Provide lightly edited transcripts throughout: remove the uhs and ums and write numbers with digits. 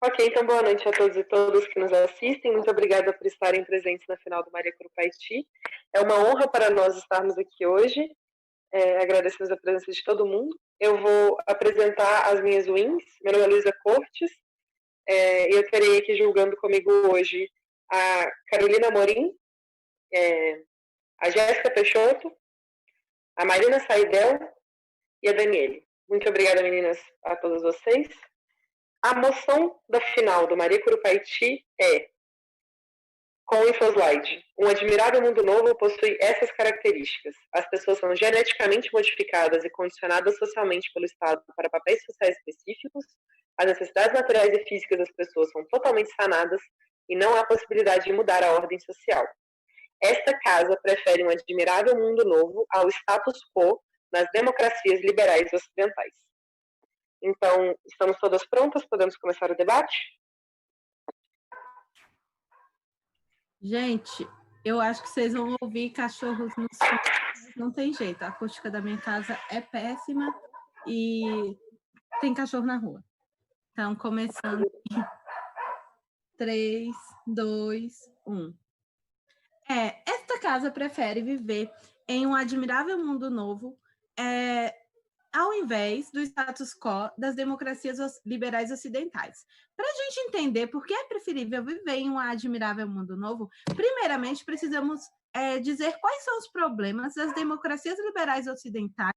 Ok, então boa noite a todos e todas que nos assistem. Muito obrigada por estarem presentes na final do Maria Curupaiti. É uma honra para nós estarmos aqui hoje. Agradecemos a presença de todo mundo. Eu vou apresentar as minhas wins. Meu nome é Luísa Cortes. Eu terei aqui julgando comigo hoje a Carolina Morim, a Jéssica Peixoto, a Marina Saidel e a Daniele. Muito obrigada, meninas, a todas vocês. A moção da final do Maria Curupaiti é: com o infoslide, um admirável mundo novo possui essas características. As pessoas são geneticamente modificadas e condicionadas socialmente pelo Estado para papéis sociais específicos. As necessidades naturais e físicas das pessoas são totalmente sanadas e não há possibilidade de mudar a ordem social. Esta casa prefere um admirável mundo novo ao status quo nas democracias liberais ocidentais. Então, estamos todas prontas? Podemos começar o debate? Gente, eu acho que vocês vão ouvir cachorros no fundo. Não tem jeito, a acústica da minha casa é péssima e tem cachorro na rua. Então, começando. 3, 2, 1. Esta casa prefere viver em um admirável mundo novo, ao invés do status quo das democracias liberais ocidentais. Para a gente entender por que é preferível viver em um admirável mundo novo, primeiramente precisamos dizer quais são os problemas das democracias liberais ocidentais,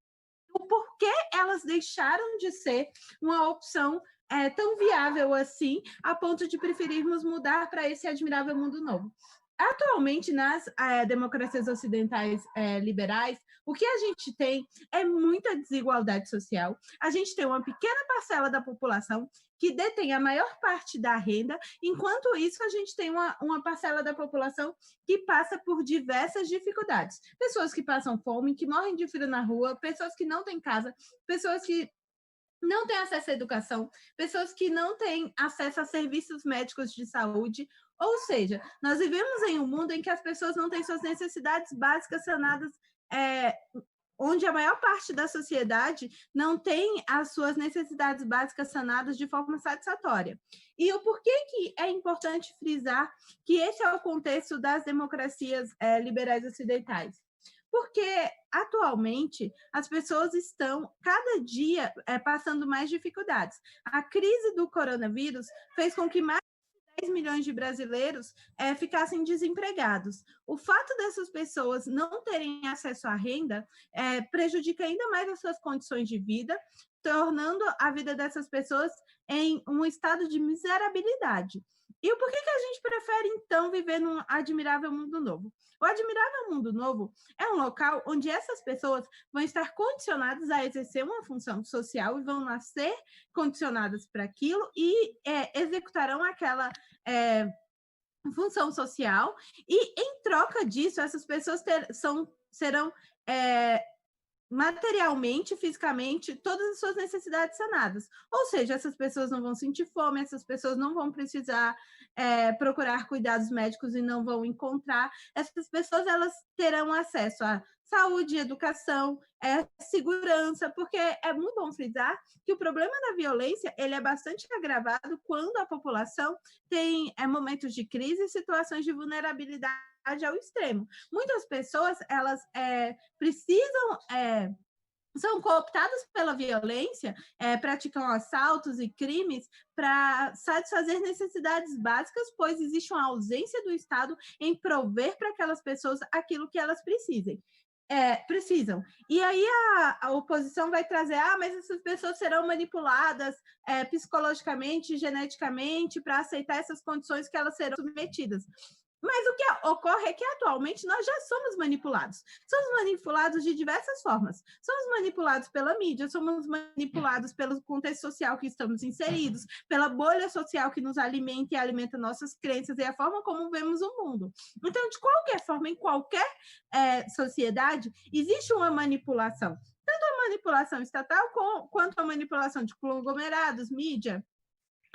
o porquê elas deixaram de ser uma opção tão viável assim, a ponto de preferirmos mudar para esse admirável mundo novo. Atualmente, nas democracias ocidentais liberais, o que a gente tem é muita desigualdade social. A gente tem uma pequena parcela da população que detém a maior parte da renda, enquanto isso a gente tem uma parcela da população que passa por diversas dificuldades. Pessoas que passam fome, que morrem de frio na rua, pessoas que não têm casa, pessoas que não têm acesso à educação, pessoas que não têm acesso a serviços médicos de saúde. Ou seja, nós vivemos em um mundo em que as pessoas não têm suas necessidades básicas sanadas, onde a maior parte da sociedade não tem as suas necessidades básicas sanadas de forma satisfatória. E o porquê que é importante frisar que esse é o contexto das democracias liberais ocidentais? Porque, atualmente, as pessoas estão, cada dia, passando mais dificuldades. A crise do coronavírus fez com que mais de 10 milhões de brasileiros ficassem desempregados. O fato dessas pessoas não terem acesso à renda prejudica ainda mais as suas condições de vida, tornando a vida dessas pessoas em um estado de miserabilidade. E o porquê que a gente prefere, então, viver num admirável mundo novo? O admirável mundo novo é um local onde essas pessoas vão estar condicionadas a exercer uma função social e vão nascer condicionadas para aquilo e executarão aquela função social, e em troca disso, essas pessoas serão materialmente, fisicamente, todas as suas necessidades sanadas. Ou seja, essas pessoas não vão sentir fome, essas pessoas não vão precisar procurar cuidados médicos e não vão encontrar. Essas pessoas, elas terão acesso a saúde, educação, segurança, porque é muito bom frisar que o problema da violência ele é bastante agravado quando a população tem momentos de crise e situações de vulnerabilidade ao extremo. Muitas pessoas, elas precisam são cooptadas pela violência, praticam assaltos e crimes para satisfazer necessidades básicas, pois existe uma ausência do Estado em prover para aquelas pessoas aquilo que elas precisam. E aí a oposição vai trazer, mas essas pessoas serão manipuladas psicologicamente, geneticamente, para aceitar essas condições que elas serão submetidas. Mas o que ocorre é que, atualmente, nós já somos manipulados. Somos manipulados de diversas formas. Somos manipulados pela mídia, somos manipulados pelo contexto social que estamos inseridos, pela bolha social que nos alimenta e alimenta nossas crenças e a forma como vemos o mundo. Então, de qualquer forma, em qualquer sociedade, existe uma manipulação. Tanto a manipulação estatal quanto a manipulação de conglomerados, mídia,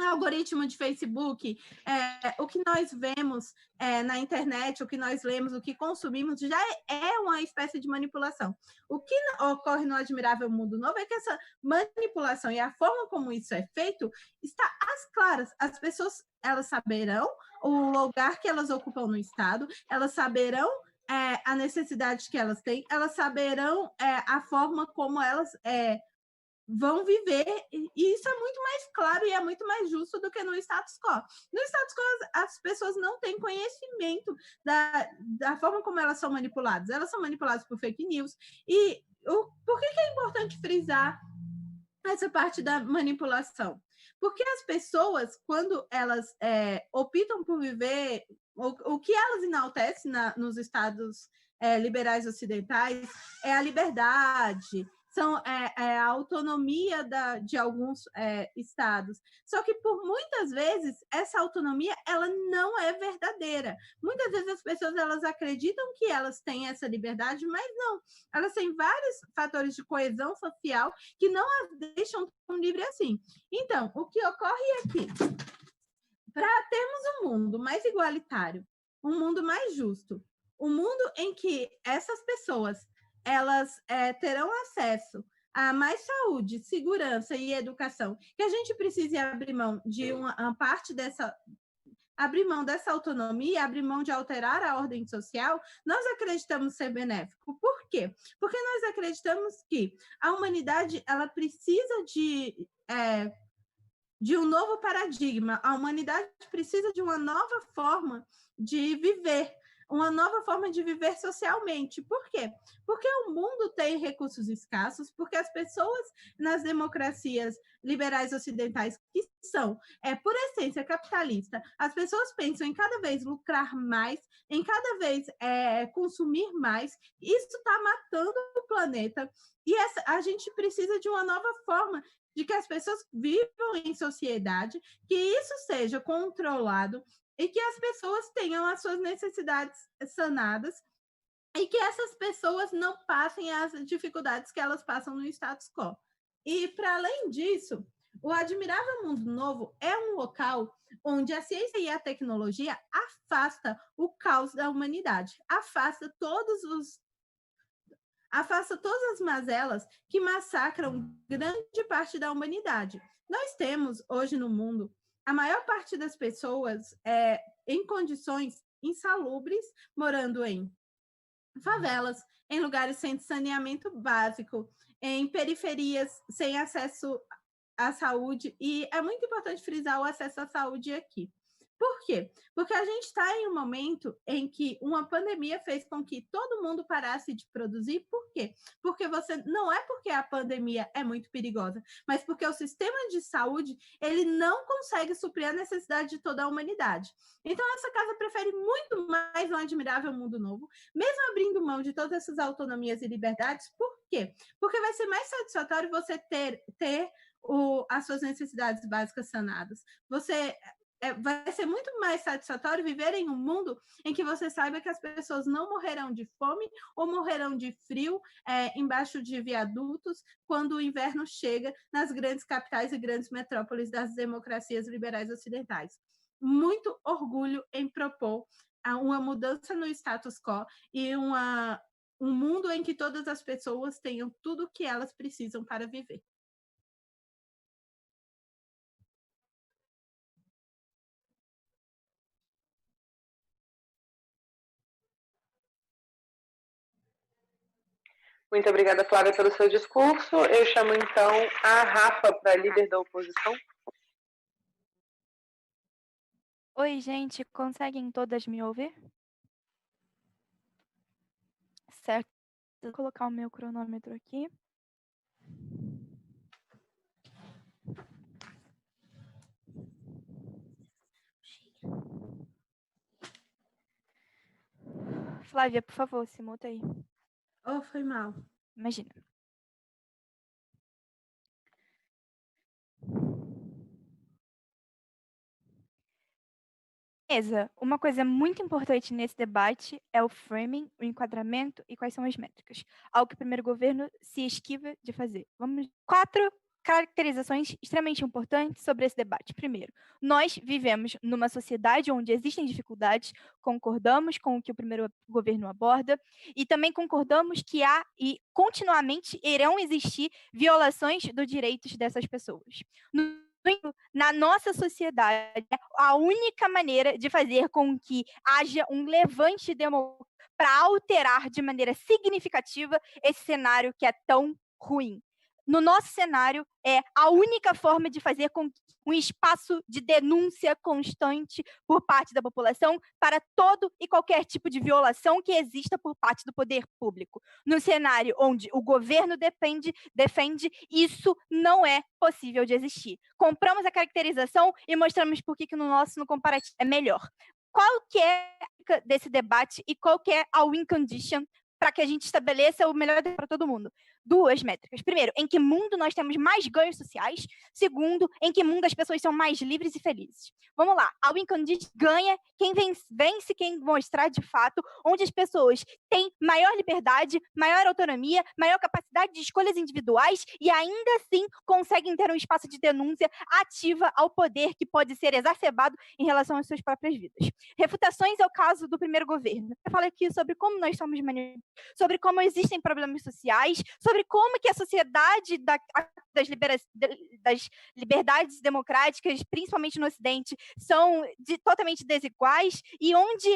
algoritmo de Facebook, o que nós vemos na internet, o que nós lemos, o que consumimos, já é uma espécie de manipulação. O que ocorre no Admirável Mundo Novo é que essa manipulação e a forma como isso é feito está às claras. As pessoas, elas saberão o lugar que elas ocupam no Estado, elas saberão a necessidade que elas têm, elas saberão a forma como elas vão viver, e isso é muito mais claro e é muito mais justo do que no status quo. No status quo, as pessoas não têm conhecimento da forma como elas são manipuladas. Elas são manipuladas por fake news. E por que é importante frisar essa parte da manipulação? Porque as pessoas, quando elas optam por viver, o que elas enaltecem nos estados liberais ocidentais é a liberdade, são a autonomia de alguns estados. Só que, por muitas vezes, essa autonomia ela não é verdadeira. Muitas vezes as pessoas elas acreditam que elas têm essa liberdade, mas não. Elas têm vários fatores de coesão social que não as deixam tão livres assim. Então, o que ocorre aqui? Para termos um mundo mais igualitário, um mundo mais justo, um mundo em que essas pessoas elas terão acesso a mais saúde, segurança e educação, que a gente precise abrir mão de uma parte dessa, abrir mão dessa autonomia, abrir mão de alterar a ordem social, nós acreditamos ser benéfico. Por quê? Porque nós acreditamos que a humanidade ela precisa de um novo paradigma, a humanidade precisa de uma nova forma de viver, uma nova forma de viver socialmente. Por quê? Porque o mundo tem recursos escassos, porque as pessoas nas democracias liberais ocidentais, que são, por essência, capitalista, as pessoas pensam em cada vez lucrar mais, em cada vez consumir mais, isso está matando o planeta, e a gente precisa de uma nova forma de que as pessoas vivam em sociedade, que isso seja controlado e que as pessoas tenham as suas necessidades sanadas e que essas pessoas não passem as dificuldades que elas passam no status quo. E, para além disso, o Admirável Mundo Novo é um local onde a ciência e a tecnologia afasta o caos da humanidade, afasta todas as mazelas que massacram grande parte da humanidade. Nós temos, hoje no mundo, a maior parte das pessoas em condições insalubres, morando em favelas, em lugares sem saneamento básico, em periferias sem acesso à saúde, e é muito importante frisar o acesso à saúde aqui. Por quê? Porque a gente está em um momento em que uma pandemia fez com que todo mundo parasse de produzir. Por quê? Porque não é porque a pandemia é muito perigosa, mas porque o sistema de saúde ele não consegue suprir a necessidade de toda a humanidade. Então, essa casa prefere muito mais um Admirável Mundo Novo, mesmo abrindo mão de todas essas autonomias e liberdades. Por quê? Porque vai ser mais satisfatório você ter as suas necessidades básicas sanadas. Vai ser muito mais satisfatório viver em um mundo em que você saiba que as pessoas não morrerão de fome ou morrerão de frio embaixo de viadutos quando o inverno chega nas grandes capitais e grandes metrópoles das democracias liberais ocidentais. Muito orgulho em propor uma mudança no status quo e um mundo em que todas as pessoas tenham tudo o que elas precisam para viver. Muito obrigada, Flávia, pelo seu discurso. Eu chamo, então, a Rafa para líder da oposição. Oi, gente, conseguem todas me ouvir? Certo, vou colocar o meu cronômetro aqui. Flávia, por favor, se muta aí. Oh, foi mal. Imagina. Beleza. Uma coisa muito importante nesse debate é o framing, o enquadramento e quais são as métricas. Algo que o primeiro governo se esquiva de fazer. Vamos. 4, caracterizações extremamente importantes sobre esse debate. Primeiro, nós vivemos numa sociedade onde existem dificuldades, concordamos com o que o primeiro governo aborda, e também concordamos que há e continuamente irão existir violações dos direitos dessas pessoas. Na nossa sociedade, a única maneira de fazer com que haja um levante democrático para alterar de maneira significativa esse cenário que é tão ruim. No nosso cenário, é a única forma de fazer com que um espaço de denúncia constante por parte da população para todo e qualquer tipo de violação que exista por parte do poder público. No cenário onde o governo defende, isso não é possível de existir. Compramos a caracterização e mostramos por que no nosso, no comparativo, é melhor. Qual que é desse debate e qual que é a win condition para que a gente estabeleça o melhor para todo mundo? Duas métricas. Primeiro, em que mundo nós temos mais ganhos sociais? Segundo, em que mundo as pessoas são mais livres e felizes? Vamos lá. A win condition ganha quem vence quem mostrar de fato onde as pessoas têm maior liberdade, maior autonomia, maior capacidade de escolhas individuais e ainda assim conseguem ter um espaço de denúncia ativa ao poder que pode ser exacerbado em relação às suas próprias vidas. Refutações ao caso do primeiro governo. Eu falo aqui sobre como nós somos manipulados, sobre como existem problemas sociais, sobre como que a sociedade das liberdades democráticas, principalmente no Ocidente, são totalmente desiguais e onde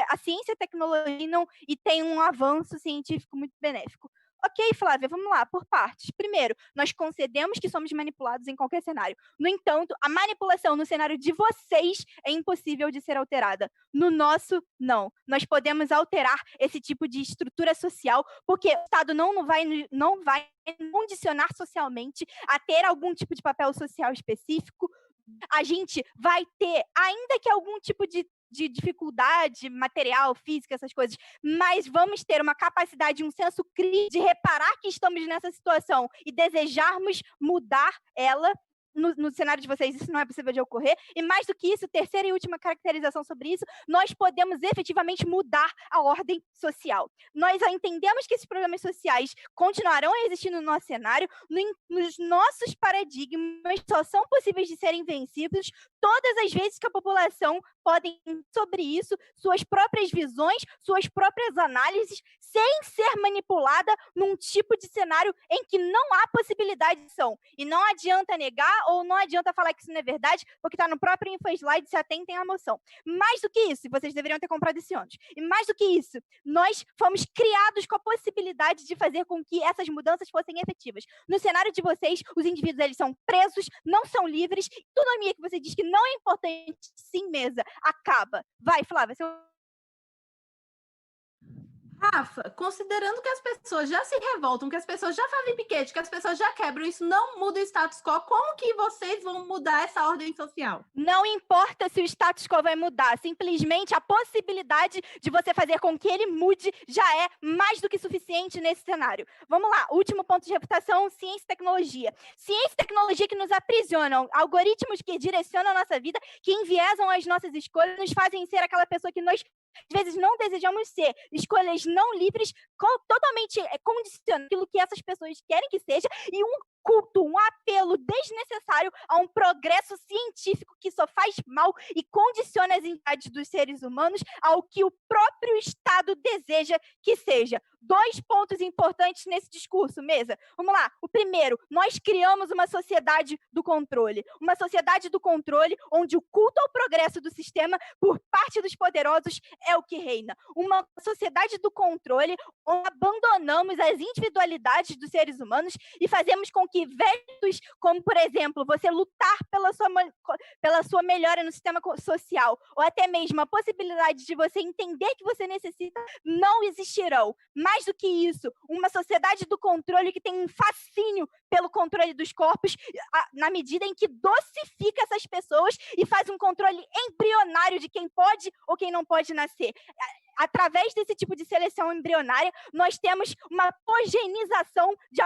a ciência e a tecnologia e tem um avanço científico muito benéfico. Ok, Flávia, vamos lá, por partes. Primeiro, nós concedemos que somos manipulados em qualquer cenário. No entanto, a manipulação no cenário de vocês é impossível de ser alterada. No nosso, não. Nós podemos alterar esse tipo de estrutura social, porque o Estado não vai condicionar socialmente a ter algum tipo de papel social específico. A gente vai ter, ainda que algum tipo de dificuldade material, física, essas coisas, mas vamos ter uma capacidade, um senso crítico de reparar que estamos nessa situação e desejarmos mudar ela. No cenário de vocês, isso não é possível de ocorrer. E mais do que isso, terceira e última caracterização sobre isso, nós podemos efetivamente mudar a ordem social. Nós entendemos que esses problemas sociais continuarão a existir no nosso cenário, nos nossos paradigmas só são possíveis de serem vencidos todas as vezes que a população podem, sobre isso, suas próprias visões, suas próprias análises, sem ser manipulada num tipo de cenário em que não há possibilidade de ação. E não adianta negar ou não adianta falar que isso não é verdade, porque está no próprio InfoSlide, se atentem à moção. Mais do que isso, vocês deveriam ter comprado esse ônibus. E mais do que isso, nós fomos criados com a possibilidade de fazer com que essas mudanças fossem efetivas. No cenário de vocês, os indivíduos eles são presos, não são livres, autonomia que você diz que não é importante, sim, mesa, acaba. Vai, Flávia, Rafa, considerando que as pessoas já se revoltam, que as pessoas já fazem piquete, que as pessoas já quebram, isso não muda o status quo, como que vocês vão mudar essa ordem social? Não importa se o status quo vai mudar, simplesmente a possibilidade de você fazer com que ele mude já é mais do que suficiente nesse cenário. Vamos lá, último ponto de reputação, ciência e tecnologia. Ciência e tecnologia que nos aprisionam, algoritmos que direcionam a nossa vida, que enviesam as nossas escolhas, nos fazem ser aquela pessoa que nós às vezes não desejamos ser, escolhas não livres, totalmente condicionando aquilo que essas pessoas querem que seja, e um culto, um apelo desnecessário a um progresso científico que só faz mal e condiciona as entidades dos seres humanos ao que o próprio Estado deseja que seja. 2 pontos importantes nesse discurso, mesa. Vamos lá. O primeiro, nós criamos uma sociedade do controle. Uma sociedade do controle onde o culto ao progresso do sistema por parte dos poderosos é o que reina. Uma sociedade do controle onde abandonamos as individualidades dos seres humanos e fazemos com que vetos como, por exemplo, você lutar pela sua melhora no sistema social, ou até mesmo a possibilidade de você entender que você necessita, não existirão. Mais do que isso, uma sociedade do controle que tem um fascínio pelo controle dos corpos, na medida em que dosifica essas pessoas e faz um controle embrionário de quem pode ou quem não pode nascer. Através desse tipo de seleção embrionária, nós temos uma homogenização de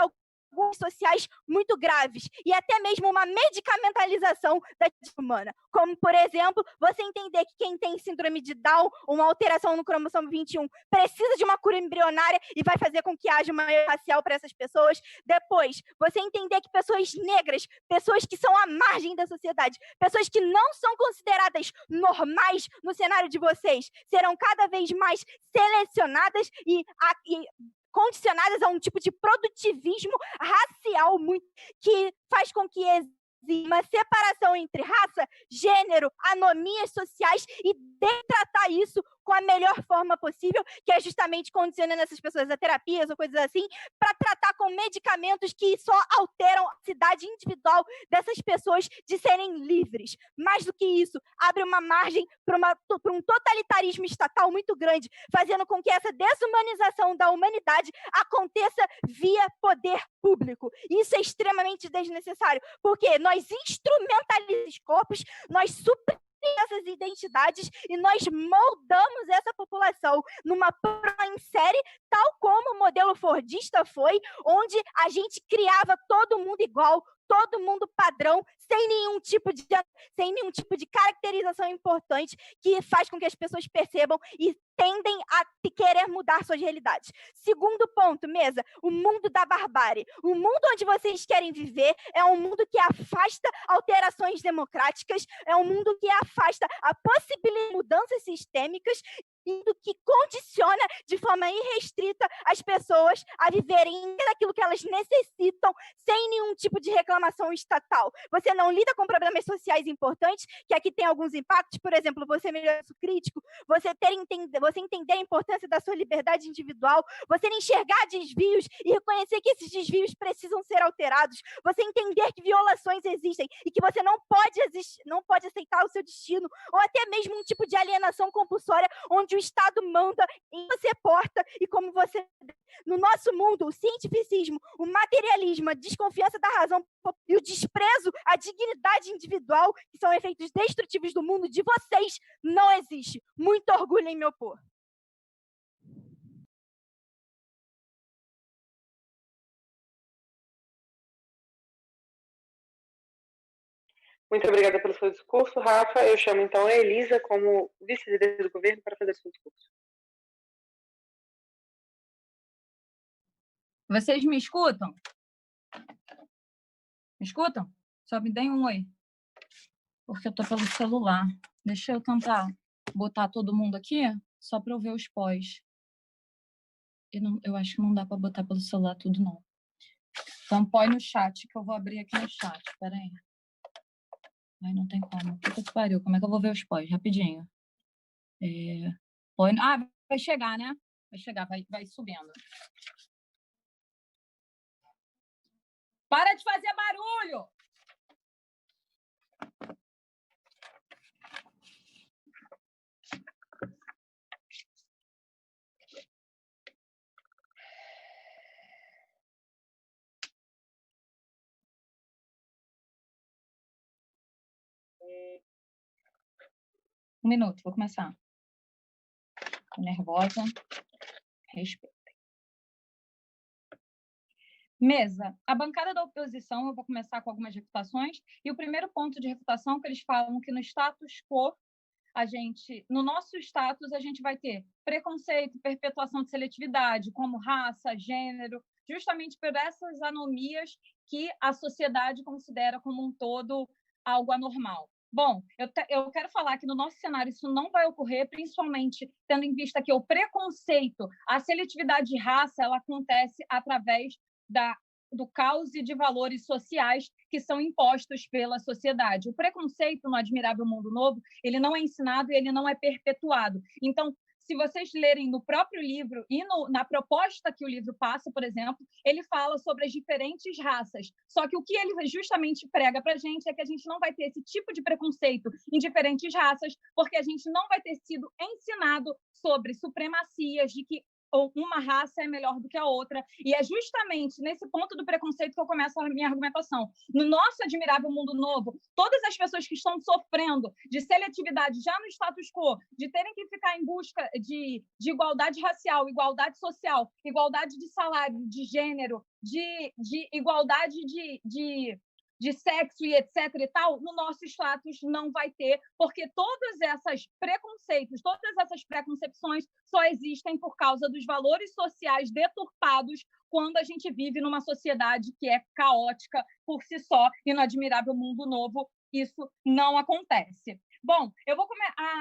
sociais muito graves e até mesmo uma medicamentalização da vida humana. Como, por exemplo, você entender que quem tem síndrome de Down, uma alteração no cromossomo 21, precisa de uma cura embrionária e vai fazer com que haja uma racial para essas pessoas. Depois, você entender que pessoas negras, pessoas que são à margem da sociedade, pessoas que não são consideradas normais no cenário de vocês, serão cada vez mais selecionadas e condicionadas a um tipo de produtivismo racial que faz com que exista uma separação entre raça, gênero, anomias sociais e tratar isso com a melhor forma possível, que é justamente condicionando essas pessoas a terapias ou coisas assim, para tratar com medicamentos que só alteram a cidade individual dessas pessoas de serem livres. Mais do que isso, abre uma margem para um totalitarismo estatal muito grande, fazendo com que essa desumanização da humanidade aconteça via poder público. Isso é extremamente desnecessário, porque nós instrumentalizamos os corpos, nós suprimimos essas identidades e nós moldamos essa população numa em série, tal como o modelo fordista foi, onde a gente criava todo mundo igual, todo mundo padrão, sem nenhum tipo de caracterização importante que faz com que as pessoas percebam e tendem a querer mudar suas realidades. Segundo ponto, mesa, o mundo da barbárie. O mundo onde vocês querem viver é um mundo que afasta alterações democráticas, é um mundo que afasta a possibilidade de mudanças sistêmicas e do que condiciona de forma irrestrita as pessoas a viverem daquilo que elas necessitam sem nenhum tipo de reclamação estatal. Você não lida com problemas sociais importantes, que aqui tem alguns impactos, por exemplo, você melhorar o crítico, você entender a importância da sua liberdade individual, você enxergar desvios e reconhecer que esses desvios precisam ser alterados, você entender que violações existem e que você não pode aceitar o seu destino, ou até mesmo um tipo de alienação compulsória onde o Estado manda em você porta e como você... No nosso mundo, o cientificismo, o materialismo, a desconfiança da razão e o desprezo à dignidade individual, que são efeitos destrutivos do mundo de vocês, não existe. Muito orgulho em me opor. Muito obrigada pelo seu discurso, Rafa. Eu chamo então a Elisa como vice-líder do governo para fazer seu discurso. Vocês me escutam? Me escutam? Só me deem um oi. Porque eu tô pelo celular. Deixa eu tentar botar todo mundo aqui, só para eu ver os pós. Eu acho que não dá para botar pelo celular tudo, não. Então, põe no chat, que eu vou abrir aqui no chat. Espera aí. Ai, não tem como. Puta que pariu. Como é que eu vou ver os pós? Rapidinho. Põe... Ah, vai chegar, né? Vai chegar, vai subindo. Para de fazer barulho! Um minuto, vou começar. Tô nervosa. Respeito. Mesa, a bancada da oposição, eu vou começar com algumas refutações, e o primeiro ponto de refutação que eles falam que no status quo, no nosso status, a gente vai ter preconceito, perpetuação de seletividade, como raça, gênero, justamente por essas anomias que a sociedade considera como um todo algo anormal. Bom, eu quero falar que no nosso cenário isso não vai ocorrer, principalmente tendo em vista que o preconceito, a seletividade de raça, ela acontece através do caos e de valores sociais que são impostos pela sociedade. O preconceito no Admirável Mundo Novo, ele não é ensinado e ele não é perpetuado. Então, se vocês lerem no próprio livro e na proposta que o livro passa, por exemplo, ele fala sobre as diferentes raças. Só que o que ele justamente prega para a gente é que a gente não vai ter esse tipo de preconceito em diferentes raças, porque a gente não vai ter sido ensinado sobre supremacias, de que ou uma raça é melhor do que a outra. E é justamente nesse ponto do preconceito que eu começo a minha argumentação. No nosso admirável mundo novo, todas as pessoas que estão sofrendo de seletividade já no status quo, de terem que ficar em busca de igualdade racial, igualdade social, igualdade de salário, de gênero, de igualdade de sexo e etc. e tal, no nosso status não vai ter, porque todos esses preconceitos, todas essas preconcepções só existem por causa dos valores sociais deturpados quando a gente vive numa sociedade que é caótica por si só, e no admirável mundo novo isso não acontece. Bom,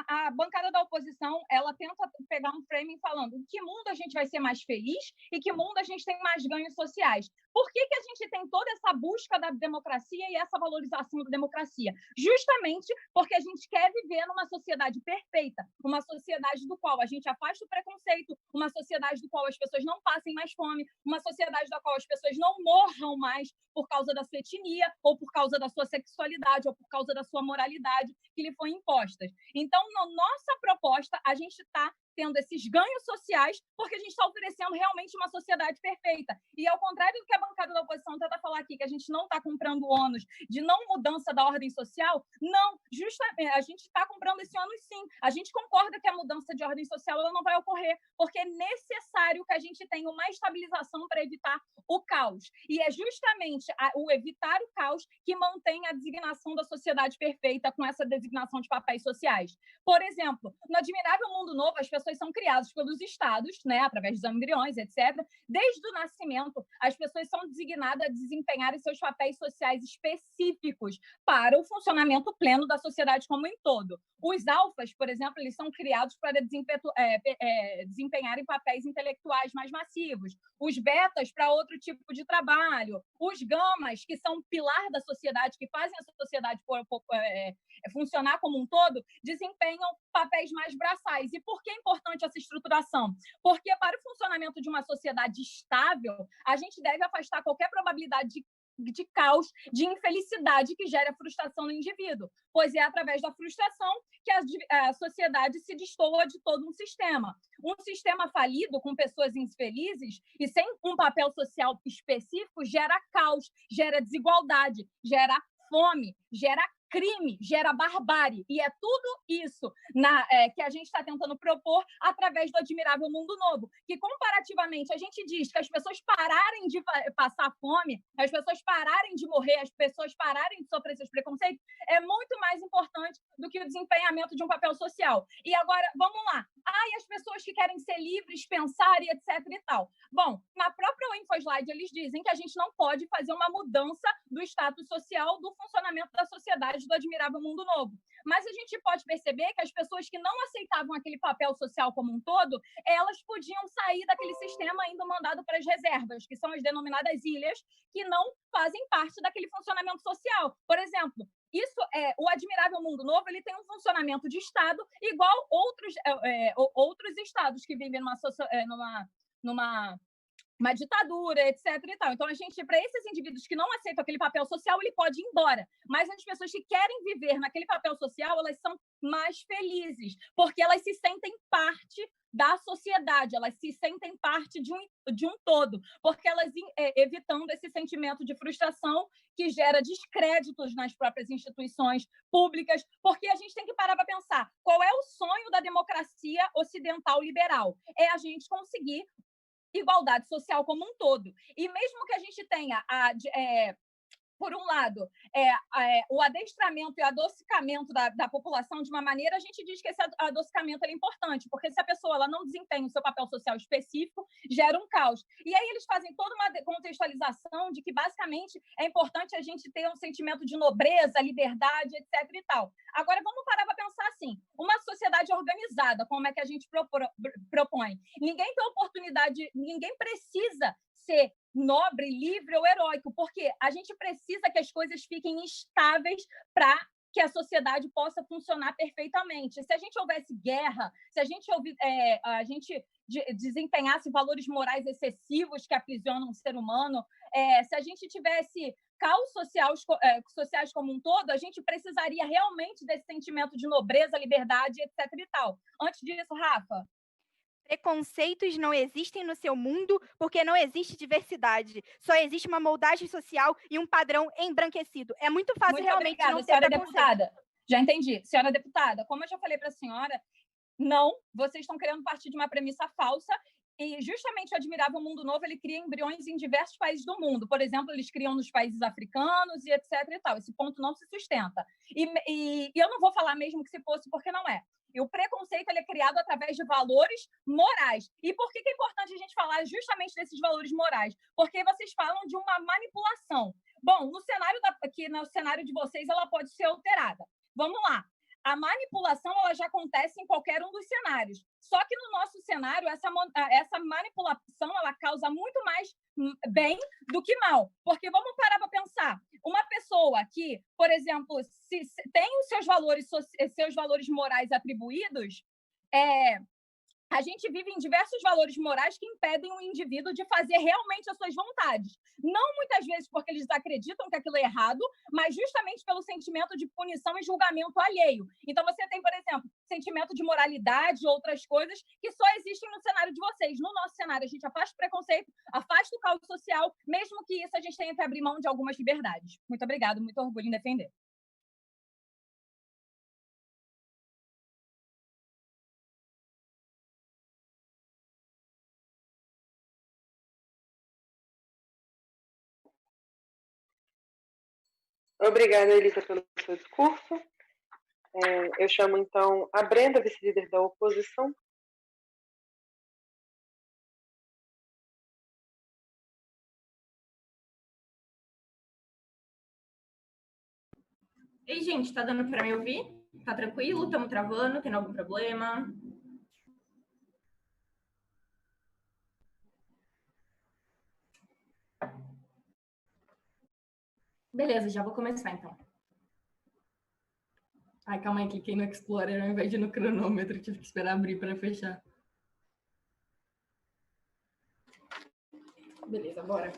a bancada da oposição, ela tenta pegar um framing falando em que mundo a gente vai ser mais feliz e que mundo a gente tem mais ganhos sociais. Por que a gente tem toda essa busca da democracia e essa valorização da democracia? Justamente porque a gente quer viver numa sociedade perfeita, uma sociedade do qual a gente afasta o preconceito, uma sociedade do qual as pessoas não passem mais fome, uma sociedade da qual as pessoas não morram mais por causa da sua etnia, ou por causa da sua sexualidade, ou por causa da sua moralidade que lhe foi impostas. Então, na nossa proposta, a gente está tendo esses ganhos sociais porque a gente está oferecendo realmente uma sociedade perfeita. E ao contrário do que a bancada da oposição tenta falar aqui, que a gente não está comprando o ônus de não mudança da ordem social, não, justamente, a gente está comprando esse ônus sim. A gente concorda que a mudança de ordem social ela não vai ocorrer, porque é necessário que a gente tenha uma estabilização para evitar o caos. E é justamente o evitar o caos que mantém a designação da sociedade perfeita com essa designação de papéis sociais. Por exemplo, no admirável mundo novo, as pessoas são criadas pelos estados, né, através dos embriões, etc. Desde o nascimento, as pessoas são designadas a desempenharem seus papéis sociais específicos para o funcionamento pleno da sociedade como um todo. Os alfas, por exemplo, eles são criados para desempenharem papéis intelectuais mais massivos. Os betas para outro tipo de trabalho. Os gamas, que são pilar da sociedade, que fazem a sociedade funcionar como um todo, desempenham papéis mais braçais. E por que é importante essa estruturação? Porque para o funcionamento de uma sociedade estável, a gente deve afastar qualquer probabilidade de caos, de infelicidade que gera frustração no indivíduo, pois é através da frustração que a sociedade se destoa de todo um sistema. Um sistema falido, com pessoas infelizes e sem um papel social específico, gera caos, gera desigualdade, gera fome, gera crime, gera barbárie. E é tudo isso que a gente está tentando propor através do admirável mundo novo, que comparativamente a gente diz que as pessoas pararem de passar fome, as pessoas pararem de morrer, as pessoas pararem de sofrer esses preconceitos, é muito mais importante do que o desempenhamento de um papel social. E agora, vamos lá. E as pessoas que querem ser livres, pensar e etc e tal. Bom, na própria InfoSlide, eles dizem que a gente não pode fazer uma mudança do status social, do funcionamento da sociedade do admirável mundo novo. Mas a gente pode perceber que as pessoas que não aceitavam aquele papel social como um todo, elas podiam sair daquele sistema indo mandado para as reservas, que são as denominadas ilhas, que não fazem parte daquele funcionamento social. Por exemplo, o admirável mundo novo, ele tem um funcionamento de Estado igual outros estados que vivem numa ditadura, etc. e tal. Então, para esses indivíduos que não aceitam aquele papel social, ele pode ir embora. Mas as pessoas que querem viver naquele papel social, elas são mais felizes, porque elas se sentem parte da sociedade, elas se sentem parte de um todo, porque elas evitando esse sentimento de frustração que gera descréditos nas próprias instituições públicas, porque a gente tem que parar para pensar qual é o sonho da democracia ocidental liberal. É a gente conseguir igualdade social como um todo. E mesmo que a gente tenha por um lado, o adestramento e adocicamento da população de uma maneira, a gente diz que esse adocicamento é importante, porque se a pessoa ela não desempenha o seu papel social específico, gera um caos. E aí eles fazem toda uma contextualização de que, basicamente, é importante a gente ter um sentimento de nobreza, liberdade, etc. e tal. Agora, vamos parar para pensar assim, uma sociedade organizada, como é que a gente propõe? Ninguém tem oportunidade, ninguém precisa ser nobre, livre ou heróico, porque a gente precisa que as coisas fiquem estáveis para que a sociedade possa funcionar perfeitamente. Se a gente houvesse guerra, se a gente desempenhasse valores morais excessivos que aprisionam o ser humano, se a gente tivesse caos sociais como um todo, a gente precisaria realmente desse sentimento de nobreza, liberdade, etc. e tal. Antes disso, Rafa? Preconceitos não existem no seu mundo porque não existe diversidade. Só existe uma moldagem social e um padrão embranquecido. É muito fácil Muito realmente obrigada, não ter senhora preconceito. deputada. Já entendi. Senhora deputada, como eu já falei para a senhora, não, vocês estão querendo partir de uma premissa falsa e justamente o Admirável Mundo Novo, ele cria embriões em diversos países do mundo. Por exemplo, eles criam nos países africanos e etc e tal. Esse ponto não se sustenta. E eu não vou falar mesmo que se fosse, porque não é. E o preconceito ele é criado através de valores morais. E por que é importante a gente falar justamente desses valores morais? Porque vocês falam de uma manipulação. Bom, aqui no cenário de vocês, ela pode ser alterada. Vamos lá. A manipulação ela já acontece em qualquer um dos cenários. Só que no nosso cenário, essa manipulação ela causa muito mais bem do que mal. Porque vamos parar para pensar. Uma pessoa que, por exemplo, se tem os seus valores morais atribuídos, a gente vive em diversos valores morais que impedem o indivíduo de fazer realmente as suas vontades. Não muitas vezes porque eles acreditam que aquilo é errado, mas justamente pelo sentimento de punição e julgamento alheio. Então, você tem, por exemplo, sentimento de moralidade, outras coisas que só existem no cenário de vocês. No nosso cenário, a gente afasta o preconceito, afasta o caos social, mesmo que isso a gente tenha que abrir mão de algumas liberdades. Muito obrigada, muito orgulho em defender. Obrigada, Elisa, pelo seu discurso. Eu chamo, então, a Brenda, vice-líder da oposição. Ei, gente, tá dando para me ouvir? Tá tranquilo? Estamos travando? Tem algum problema? Beleza, já vou começar, então. Ai, calma aí, cliquei no Explorer ao invés de no cronômetro. Tive que esperar abrir para fechar. Beleza, bora.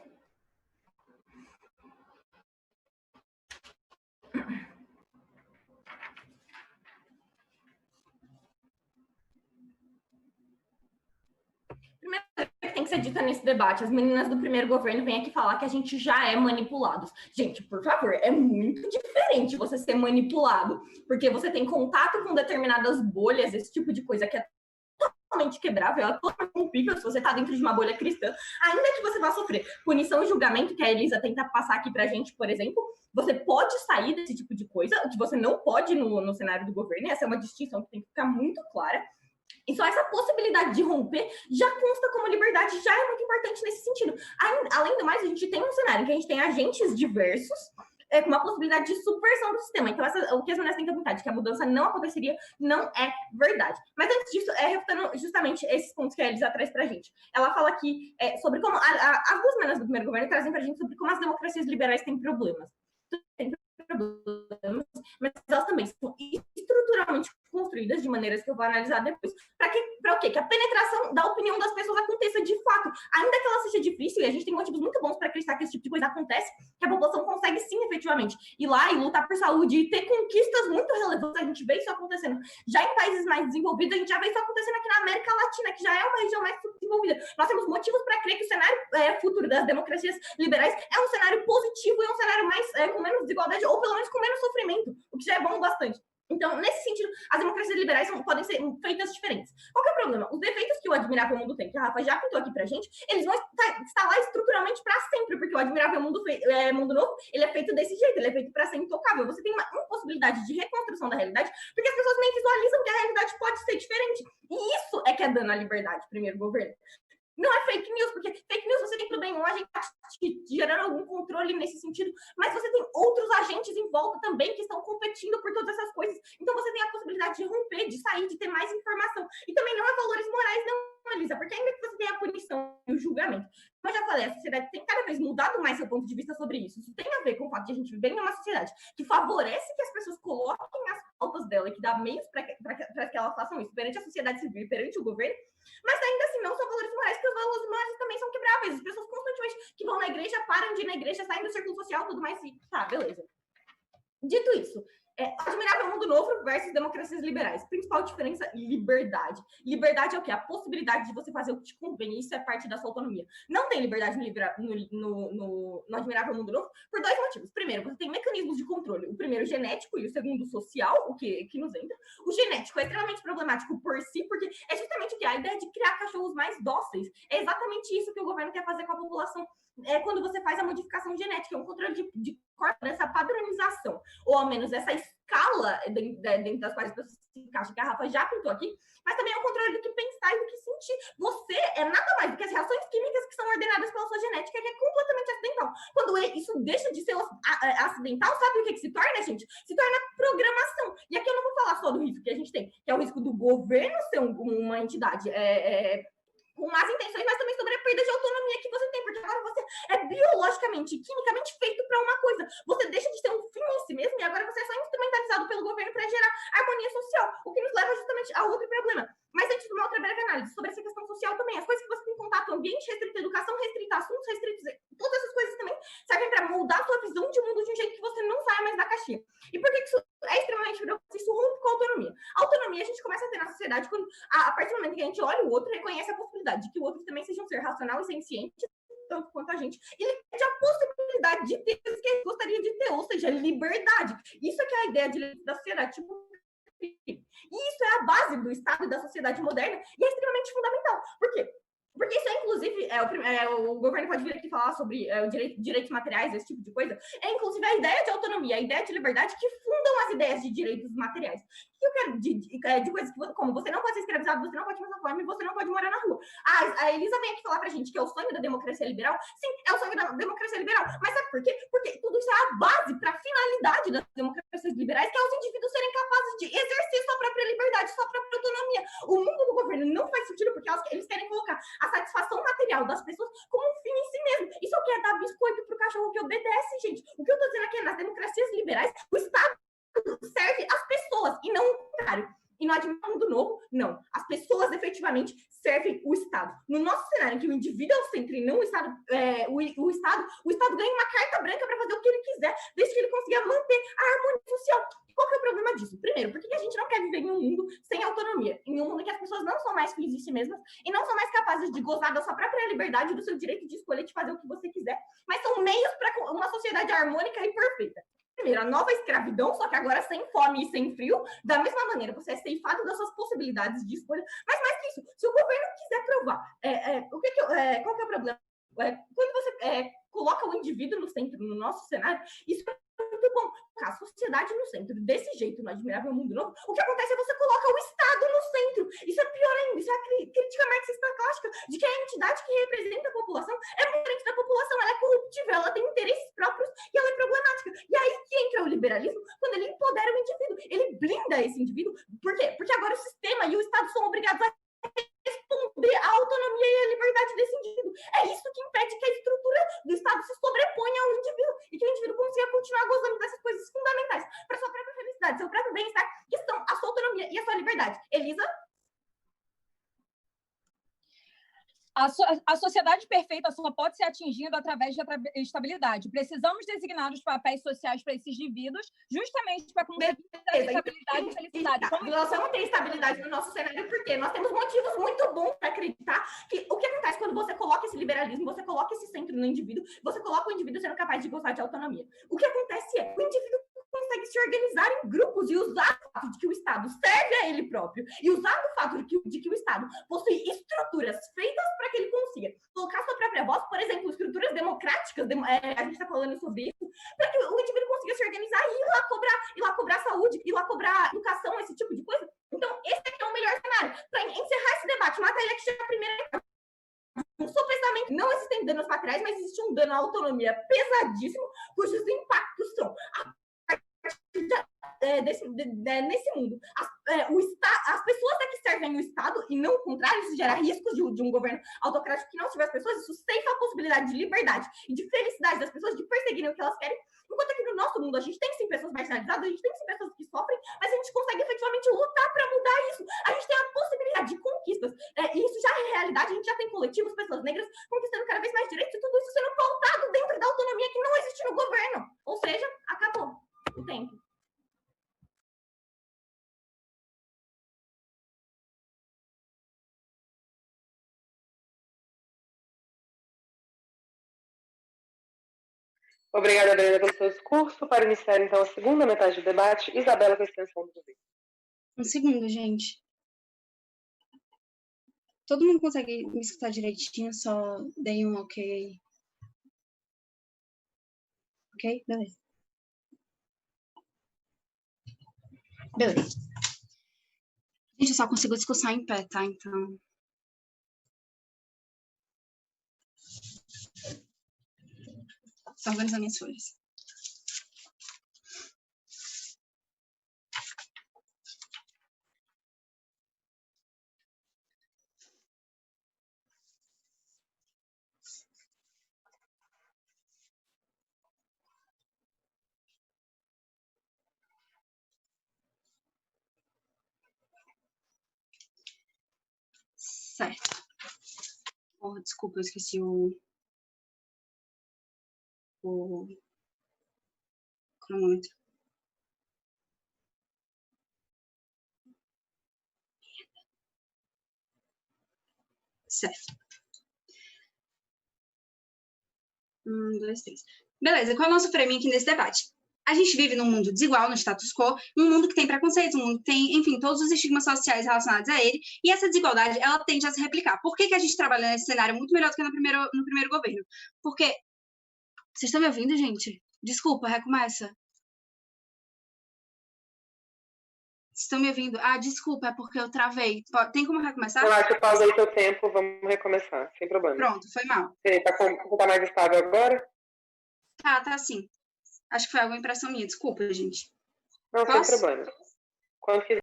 Primeiro que tem que ser dita nesse debate, as meninas do primeiro governo vêm aqui falar que a gente já é manipulados. Gente, por favor, é muito diferente você ser manipulado, porque você tem contato com determinadas bolhas, esse tipo de coisa que é totalmente quebrável, é totalmente rompível se você está dentro de uma bolha cristã, ainda que você vá sofrer punição e julgamento, que a Elisa tenta passar aqui pra gente, por exemplo, você pode sair desse tipo de coisa, o que você não pode no cenário do governo, e essa é uma distinção que tem que ficar muito clara. E só essa possibilidade de romper já consta como liberdade, já é muito importante nesse sentido. Além do mais, a gente tem um cenário em que a gente tem agentes diversos, com uma possibilidade de subversão do sistema. Então, o que as meninas têm que apontar de que a mudança não aconteceria não é verdade. Mas antes disso, refutando justamente esses pontos que a Elisa traz pra gente. Ela fala aqui sobre como as duas meninas do primeiro governo trazem pra gente sobre como as democracias liberais têm problemas. Mas elas também são estruturalmente construídas de maneiras que eu vou analisar depois. Para o quê? Que a penetração da opinião das pessoas aconteça de fato. Ainda que ela seja difícil, e a gente tem motivos muito bons para acreditar que esse tipo de coisa acontece, que a população consegue sim, efetivamente, ir lá e lutar por saúde e ter conquistas muito relevantes. A gente vê isso acontecendo já em países mais desenvolvidos, a gente já vê isso acontecendo aqui na América Latina, que já é uma região mais subdesenvolvida. Nós temos motivos para crer que o cenário futuro das democracias liberais é um cenário positivo e um cenário mais com menos desigualdade, ou pelo menos com menos sofrimento, o que já é bom bastante. Então, nesse sentido, as democracias liberais podem ser feitas diferentes. Qual que é o problema? Os defeitos que o Admirável Mundo tem, que a Rafa já pintou aqui pra gente, eles vão estar lá estruturalmente para sempre, porque o Admirável Mundo Novo, ele é feito desse jeito, ele é feito para ser intocável. Você tem uma impossibilidade de reconstrução da realidade, porque as pessoas nem visualizam que a realidade pode ser diferente. E isso é que é dano à liberdade, primeiro governo. Não é fake news, porque fake news você tem tudo bem, um agente gerando algum controle nesse sentido, mas você tem outros agentes em volta também que estão competindo por todas essas coisas. Então você tem a possibilidade de romper, de sair, de ter mais informação. E também não é valores morais, não, Elisa, porque ainda que você tenha a punição e o julgamento, como eu já falei, a sociedade tem cada vez mudado mais seu ponto de vista sobre isso. Isso tem a ver com o fato de a gente viver em uma sociedade que favorece que as pessoas coloquem as pautas dela e que dá meios para que elas façam isso perante a sociedade civil e perante o governo, mas ainda assim não são valores morais, porque os valores morais também são quebráveis. As pessoas constantemente que vão na igreja, param de ir na igreja, saem do círculo social, tudo mais. Tá, beleza. Dito isso, Admirável Mundo Novo versus democracias liberais. Principal diferença, liberdade. Liberdade é o quê? A possibilidade de você fazer o que te convém. Isso é parte da sua autonomia. Não tem liberdade no Admirável Mundo Novo por dois motivos. Primeiro, você tem mecanismos de controle. O primeiro, genético, e o segundo, social, o que nos entra. O genético é extremamente problemático por si, porque é justamente o que? A ideia de criar cachorros mais dóceis. É exatamente isso que o governo quer fazer com a população. Quando você faz a modificação genética, é um controle de corpo, dessa padronização, ou ao menos essa escala dentro das quais as pessoas se encaixam, que a Rafa já pintou aqui, mas também é um controle do que pensar e do que sentir. Você é nada mais do que as reações químicas que são ordenadas pela sua genética, que é completamente acidental. Quando isso deixa de ser acidental, sabe o que se torna, gente? Se torna programação. E aqui eu não vou falar só do risco que a gente tem, que é o risco do governo ser uma entidade com más intenções, mas também sobre a perda de autonomia que você tem, porque agora você é biologicamente e quimicamente feito para uma coisa. Você deixa de ser um fim em si mesmo e agora você é só instrumentalizado pelo governo para gerar harmonia social, o que nos leva justamente a outro problema. Mas antes de uma outra breve análise sobre essa questão social também, as coisas que você tem contato, ambiente restrito, educação restrita, assuntos restritos, todas essas coisas também servem para moldar a sua visão de mundo de um jeito que você não saia mais da caixinha. E por que isso é extremamente preocupante? Isso rompe com a autonomia. A autonomia a gente começa a ter na sociedade quando, a partir do momento que a gente olha o outro, reconhece a possibilidade de que o outro também seja um ser racional e senciente, tanto quanto a gente, e ele pede a possibilidade de ter o que ele gostaria de ter, ou seja, liberdade. Isso é que é a ideia de da sociedade, tipo, e isso é a base do Estado e da sociedade moderna, e é extremamente fundamental. Por quê? Porque isso é, inclusive, o governo pode vir aqui falar sobre direitos materiais, esse tipo de coisa, é, inclusive, a ideia de autonomia, a ideia de liberdade que fundam as ideias de direitos materiais. O que eu quero de coisas que, como você não pode ser escravizado, você não pode passar fome, você não pode morar na rua. A Elisa vem aqui falar pra gente que é o sonho da democracia liberal. Sim, é o sonho da democracia liberal. Mas sabe por quê? Porque tudo isso é a base para a finalidade das democracias liberais, que é os indivíduos serem capazes de exercer sua própria liberdade, sua própria autonomia. O mundo do governo não faz sentido porque eles querem colocar a satisfação material das pessoas como um fim em si mesmo. Isso é o que é dar biscoito pro cachorro que obedece, gente. O que eu tô dizendo aqui é, nas democracias liberais, o Estado serve as pessoas e não o contrário. E no Admirável Mundo Novo, não. As pessoas efetivamente servem o Estado. No nosso cenário, em que o indivíduo é o centro e não o Estado, o Estado ganha uma carta branca para fazer o que ele quiser, desde que ele consiga manter a harmonia social. Qual que é o problema disso? Primeiro, porque a gente não quer viver em um mundo sem autonomia, em um mundo em que as pessoas não são mais filhos de si mesmas e não são mais capazes de gozar da sua própria liberdade, do seu direito de escolher, de fazer o que você quiser, mas são meios para uma sociedade harmônica e perfeita. Primeiro, a nova escravidão, só que agora sem fome e sem frio. Da mesma maneira, você é ceifado das suas possibilidades de escolha. Mas mais que isso, se o governo quiser provar, qual que é o problema? Quando você coloca o indivíduo no centro, no nosso cenário, isso é muito bom. A sociedade no centro, desse jeito, no Admirável Mundo Novo, o que acontece é você coloca o Estado no centro. Isso é pior ainda. Isso é a crítica marxista clássica de que a entidade que representa a população é diferente da população. Ela é corruptível, ela tem interesses próprios e ela é problemática. E aí que entra o liberalismo, quando ele empodera o indivíduo. Ele blinda esse indivíduo. Por quê? Porque agora o sistema e o Estado são obrigados a responder à autonomia e à liberdade desse indivíduo. É isso que impede que a estrutura do Estado se sobreponha ao indivíduo e que o indivíduo consiga continuar gozando dessas coisas fundamentais para sua própria felicidade, seu próprio bem-estar, que são a sua autonomia e a sua liberdade. Elisa? A sociedade perfeita só pode ser atingida através da estabilidade. Precisamos designar os papéis sociais para esses indivíduos, justamente para conseguir essa estabilidade e felicidade. Nós não temos estabilidade no nosso cenário, porque nós temos motivos muito bons para acreditar que o que acontece quando você coloca esse liberalismo, você coloca esse centro no indivíduo, você coloca o indivíduo sendo capaz de gozar de autonomia. O que acontece é, o indivíduo consegue se organizar em grupos e usar o fato de que o Estado serve a ele próprio e usar o fato de que o Estado possui estruturas feitas para que ele consiga colocar sua própria voz, por exemplo, estruturas democráticas, a gente está falando sobre isso, para que o indivíduo consiga se organizar e ir lá cobrar saúde, ir lá cobrar educação, esse tipo de coisa. Então, esse aqui é o melhor cenário. Para encerrar esse debate, Matéria que chega a primeira. Supostamente não existem danos materiais, mas existe um dano à autonomia pesadíssimo, cujos impactos são nesse mundo. As pessoas é que servem o Estado e não o contrário, isso gera riscos de um governo autocrático que não tiver as pessoas, isso ceifa a possibilidade de liberdade e de felicidade das pessoas de perseguirem o que elas querem, enquanto aqui no nosso mundo a gente tem sim pessoas marginalizadas, a gente tem sim pessoas que sofrem, mas a gente consegue efetivamente lutar para mudar isso. A gente tem a possibilidade de conquistas, e isso já é realidade, a gente já tem coletivos, pessoas negras conquistando cada vez mais direitos e tudo isso sendo pautado dentro da autonomia que não existe no governo. Ou seja, acabou o tempo. Obrigada, Brenda, pelo seu discurso. Para iniciar, então, a segunda metade do debate, Isabela, com a extensão do governo. Um segundo, gente. Todo mundo consegue me escutar direitinho? Só dei um ok. Ok? Beleza. Beleza. Gente, eu só consigo discursar em pé, tá? Então... Só organizar minhas folhas. Certo. Oh, desculpa, eu esqueci o cronômetro. Certo. 1, 2, 3. Beleza, qual é o nosso prêmio aqui nesse debate? A gente vive num mundo desigual, no status quo, num mundo que tem preconceitos, um mundo que tem, enfim, todos os estigmas sociais relacionados a ele, e essa desigualdade, ela tende a se replicar. Por que a gente trabalha nesse cenário muito melhor do que no primeiro governo? Porque... Vocês estão me ouvindo, gente? Desculpa, recomeça. Vocês estão me ouvindo? Ah, desculpa, é porque eu travei. Tem como recomeçar? Relaxa, pausa aí seu tempo, vamos recomeçar, sem problema. Pronto, foi mal. Você tá mais estável agora? Tá sim. Acho que foi alguma impressão minha, desculpa, gente. Não, Posso? sem problema. Quando quiser.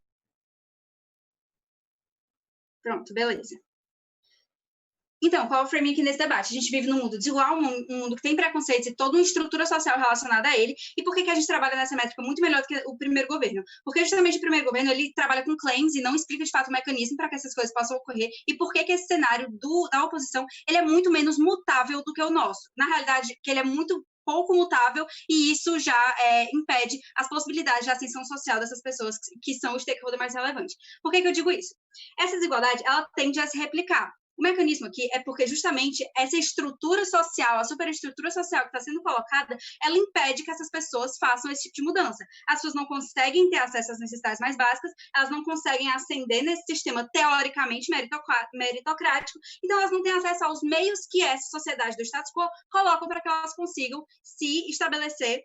Pronto, beleza. Então, qual é o framing aqui nesse debate? A gente vive num mundo desigual, um mundo que tem preconceitos e toda uma estrutura social relacionada a ele. E por que a gente trabalha nessa métrica muito melhor do que o primeiro governo? Porque justamente o primeiro governo, ele trabalha com claims e não explica de fato o mecanismo para que essas coisas possam ocorrer. E por que esse cenário da oposição, ele é muito menos mutável do que o nosso. Na realidade, que ele é muito pouco mutável, e isso já impede as possibilidades de ascensão social dessas pessoas que são o stakeholder mais relevante. Por que eu digo isso? Essa desigualdade, ela tende a se replicar. O mecanismo aqui é porque justamente essa estrutura social, a superestrutura social que está sendo colocada, ela impede que essas pessoas façam esse tipo de mudança. As pessoas não conseguem ter acesso às necessidades mais básicas, elas não conseguem ascender nesse sistema teoricamente meritocrático, então elas não têm acesso aos meios que essa sociedade do status quo colocam para que elas consigam se estabelecer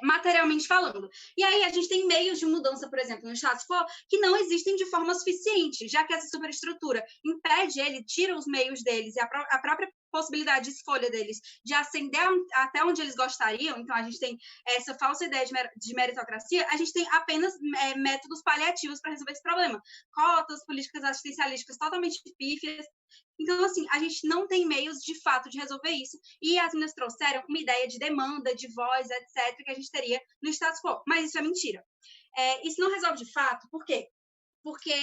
materialmente falando. E aí a gente tem meios de mudança, por exemplo, no status quo, que não existem de forma suficiente, já que essa superestrutura impede ele, tira os meios deles e a própria possibilidade de escolha deles de ascender até onde eles gostariam. Então a gente tem essa falsa ideia de meritocracia, a gente tem apenas métodos paliativos para resolver esse problema. Cotas, políticas assistencialísticas totalmente pífias. Então, assim, a gente não tem meios, de fato, de resolver isso. E as meninas trouxeram uma ideia de demanda, de voz, etc., que a gente teria no status quo. Mas isso é mentira. Isso não resolve de fato. Por quê? Porque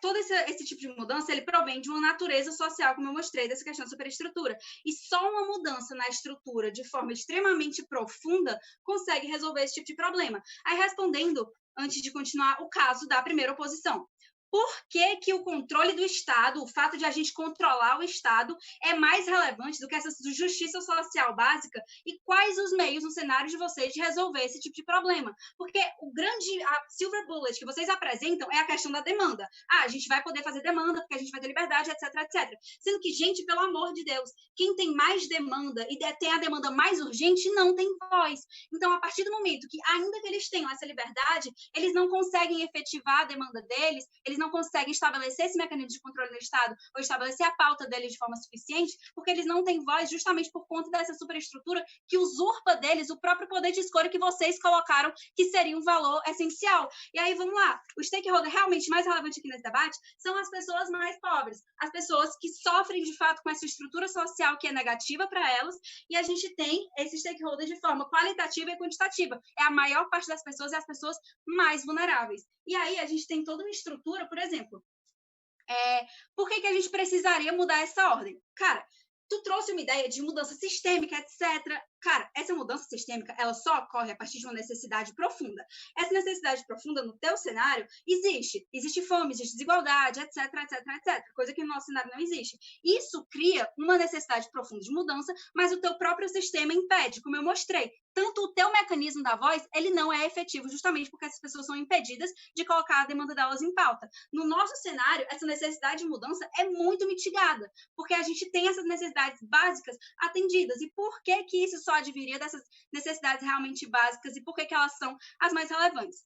todo esse tipo de mudança, ele provém de uma natureza social, como eu mostrei, dessa questão da superestrutura. E só uma mudança na estrutura, de forma extremamente profunda, consegue resolver esse tipo de problema. Aí, respondendo, antes de continuar, o caso da primeira oposição. Por que o controle do Estado, o fato de a gente controlar o Estado, é mais relevante do que essa justiça social básica? E quais os meios no cenário de vocês de resolver esse tipo de problema? Porque a silver bullet que vocês apresentam é a questão da demanda. A gente vai poder fazer demanda porque a gente vai ter liberdade, etc, etc. Sendo que, gente, pelo amor de Deus, quem tem mais demanda e tem a demanda mais urgente não tem voz. Então, a partir do momento que, ainda que eles tenham essa liberdade, eles não conseguem efetivar a demanda deles, eles não conseguem estabelecer esse mecanismo de controle no Estado ou estabelecer a pauta deles de forma suficiente, porque eles não têm voz justamente por conta dessa superestrutura que usurpa deles o próprio poder de escolha que vocês colocaram que seria um valor essencial. E aí, vamos lá, o stakeholder realmente mais relevante aqui nesse debate são as pessoas mais pobres, as pessoas que sofrem de fato com essa estrutura social que é negativa para elas, e a gente tem esse stakeholder de forma qualitativa e quantitativa. É a maior parte das pessoas e as pessoas mais vulneráveis. E aí a gente tem toda uma estrutura, por exemplo, por que a gente precisaria mudar essa ordem? Cara, tu trouxe uma ideia de mudança sistêmica, etc. Cara, essa mudança sistêmica, ela só ocorre a partir de uma necessidade profunda. Essa necessidade profunda no teu cenário existe. Existe fome, existe desigualdade, etc, etc, etc. Coisa que no nosso cenário não existe. Isso cria uma necessidade profunda de mudança, mas o teu próprio sistema impede, como eu mostrei. Tanto o teu mecanismo da voz, ele não é efetivo justamente porque essas pessoas são impedidas de colocar a demanda delas em pauta. No nosso cenário, essa necessidade de mudança é muito mitigada, porque a gente tem essas necessidades básicas atendidas. E por que que isso só adviria dessas necessidades realmente básicas e por que que elas são as mais relevantes?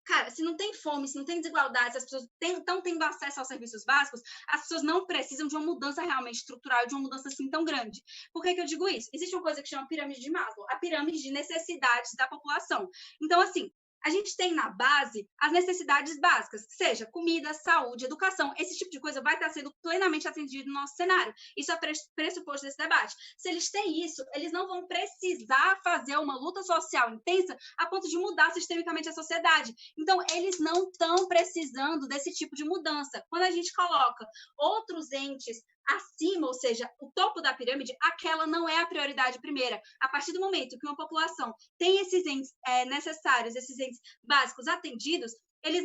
Cara, se não tem fome, se não tem desigualdade, se as pessoas estão tendo acesso aos serviços básicos, as pessoas não precisam de uma mudança realmente estrutural, de uma mudança assim tão grande. Por que que eu digo isso? Existe uma coisa que chama pirâmide de Maslow, a pirâmide de necessidades da população. Então, assim, a gente tem na base as necessidades básicas, seja comida, saúde, educação, esse tipo de coisa vai estar sendo plenamente atendido no nosso cenário. Isso é pressuposto desse debate. Se eles têm isso, eles não vão precisar fazer uma luta social intensa a ponto de mudar sistemicamente a sociedade. Então, eles não estão precisando desse tipo de mudança. Quando a gente coloca outros entes acima, ou seja, o topo da pirâmide, aquela não é a prioridade primeira. A partir do momento que uma população tem esses entes necessários, esses entes básicos atendidos,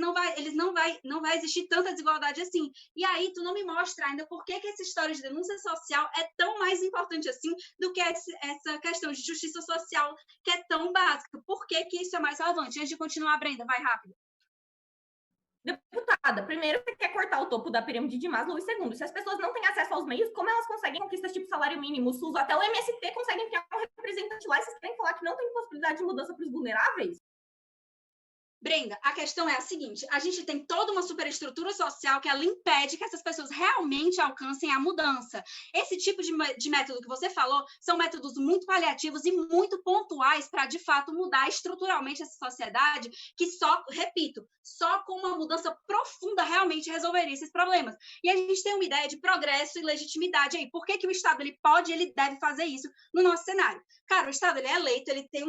não vai existir tanta desigualdade assim. E aí, tu não me mostra ainda por que essa história de denúncia social é tão mais importante assim do que essa questão de justiça social que é tão básica. Por que que isso é mais relevante? Antes de continuar, Brenda, vai rápido. Deputada, primeiro, você quer cortar o topo da pirâmide de Maslow, e segundo, se as pessoas não têm acesso aos meios, como elas conseguem conquistas tipo salário mínimo, SUS, até o MST conseguem criar um representante lá, e vocês querem falar que não tem possibilidade de mudança para os vulneráveis? Brenda, a questão é a seguinte, a gente tem toda uma superestrutura social que ela impede que essas pessoas realmente alcancem a mudança. Esse tipo de método que você falou são métodos muito paliativos e muito pontuais para, de fato, mudar estruturalmente essa sociedade que só, repito, só com uma mudança profunda realmente resolveria esses problemas. E a gente tem uma ideia de progresso e legitimidade aí. Por que que o Estado ele pode e ele deve fazer isso no nosso cenário? Cara, o Estado ele é eleito, ele tem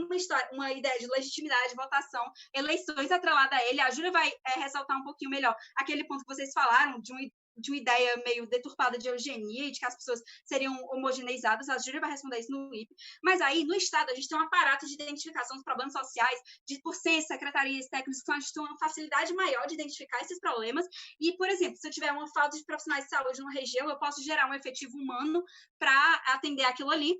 uma ideia de legitimidade, votação, eleições atrelada a ele. A Júlia vai ressaltar um pouquinho melhor aquele ponto que vocês falaram de uma ideia meio deturpada de eugenia e de que as pessoas seriam homogeneizadas. A Júlia vai responder isso no IP. Mas aí, no Estado, a gente tem um aparato de identificação dos problemas sociais, por ciências, secretarias, técnicos, então a gente tem uma facilidade maior de identificar esses problemas. E, por exemplo, se eu tiver uma falta de profissionais de saúde numa região, eu posso gerar um efetivo humano para atender aquilo ali.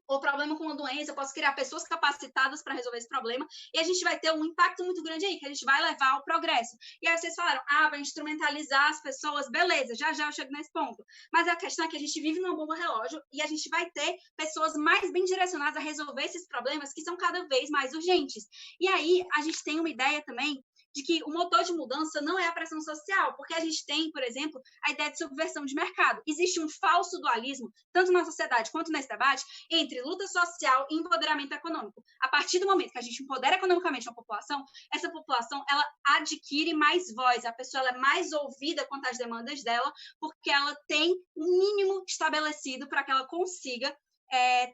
Ou problema com uma doença, eu posso criar pessoas capacitadas para resolver esse problema, e a gente vai ter um impacto muito grande aí, que a gente vai levar ao progresso. E aí vocês falaram, vai instrumentalizar as pessoas, beleza, já eu chego nesse ponto. Mas a questão é que a gente vive numa bomba relógio, e a gente vai ter pessoas mais bem direcionadas a resolver esses problemas que são cada vez mais urgentes. E aí a gente tem uma ideia também de que o motor de mudança não é a pressão social, porque a gente tem, por exemplo, a ideia de subversão de mercado. Existe um falso dualismo, tanto na sociedade quanto nesse debate, entre luta social e empoderamento econômico. A partir do momento que a gente empodera economicamente uma população, essa população ela adquire mais voz, a pessoa ela é mais ouvida quanto às demandas dela, porque ela tem um mínimo estabelecido para que ela consiga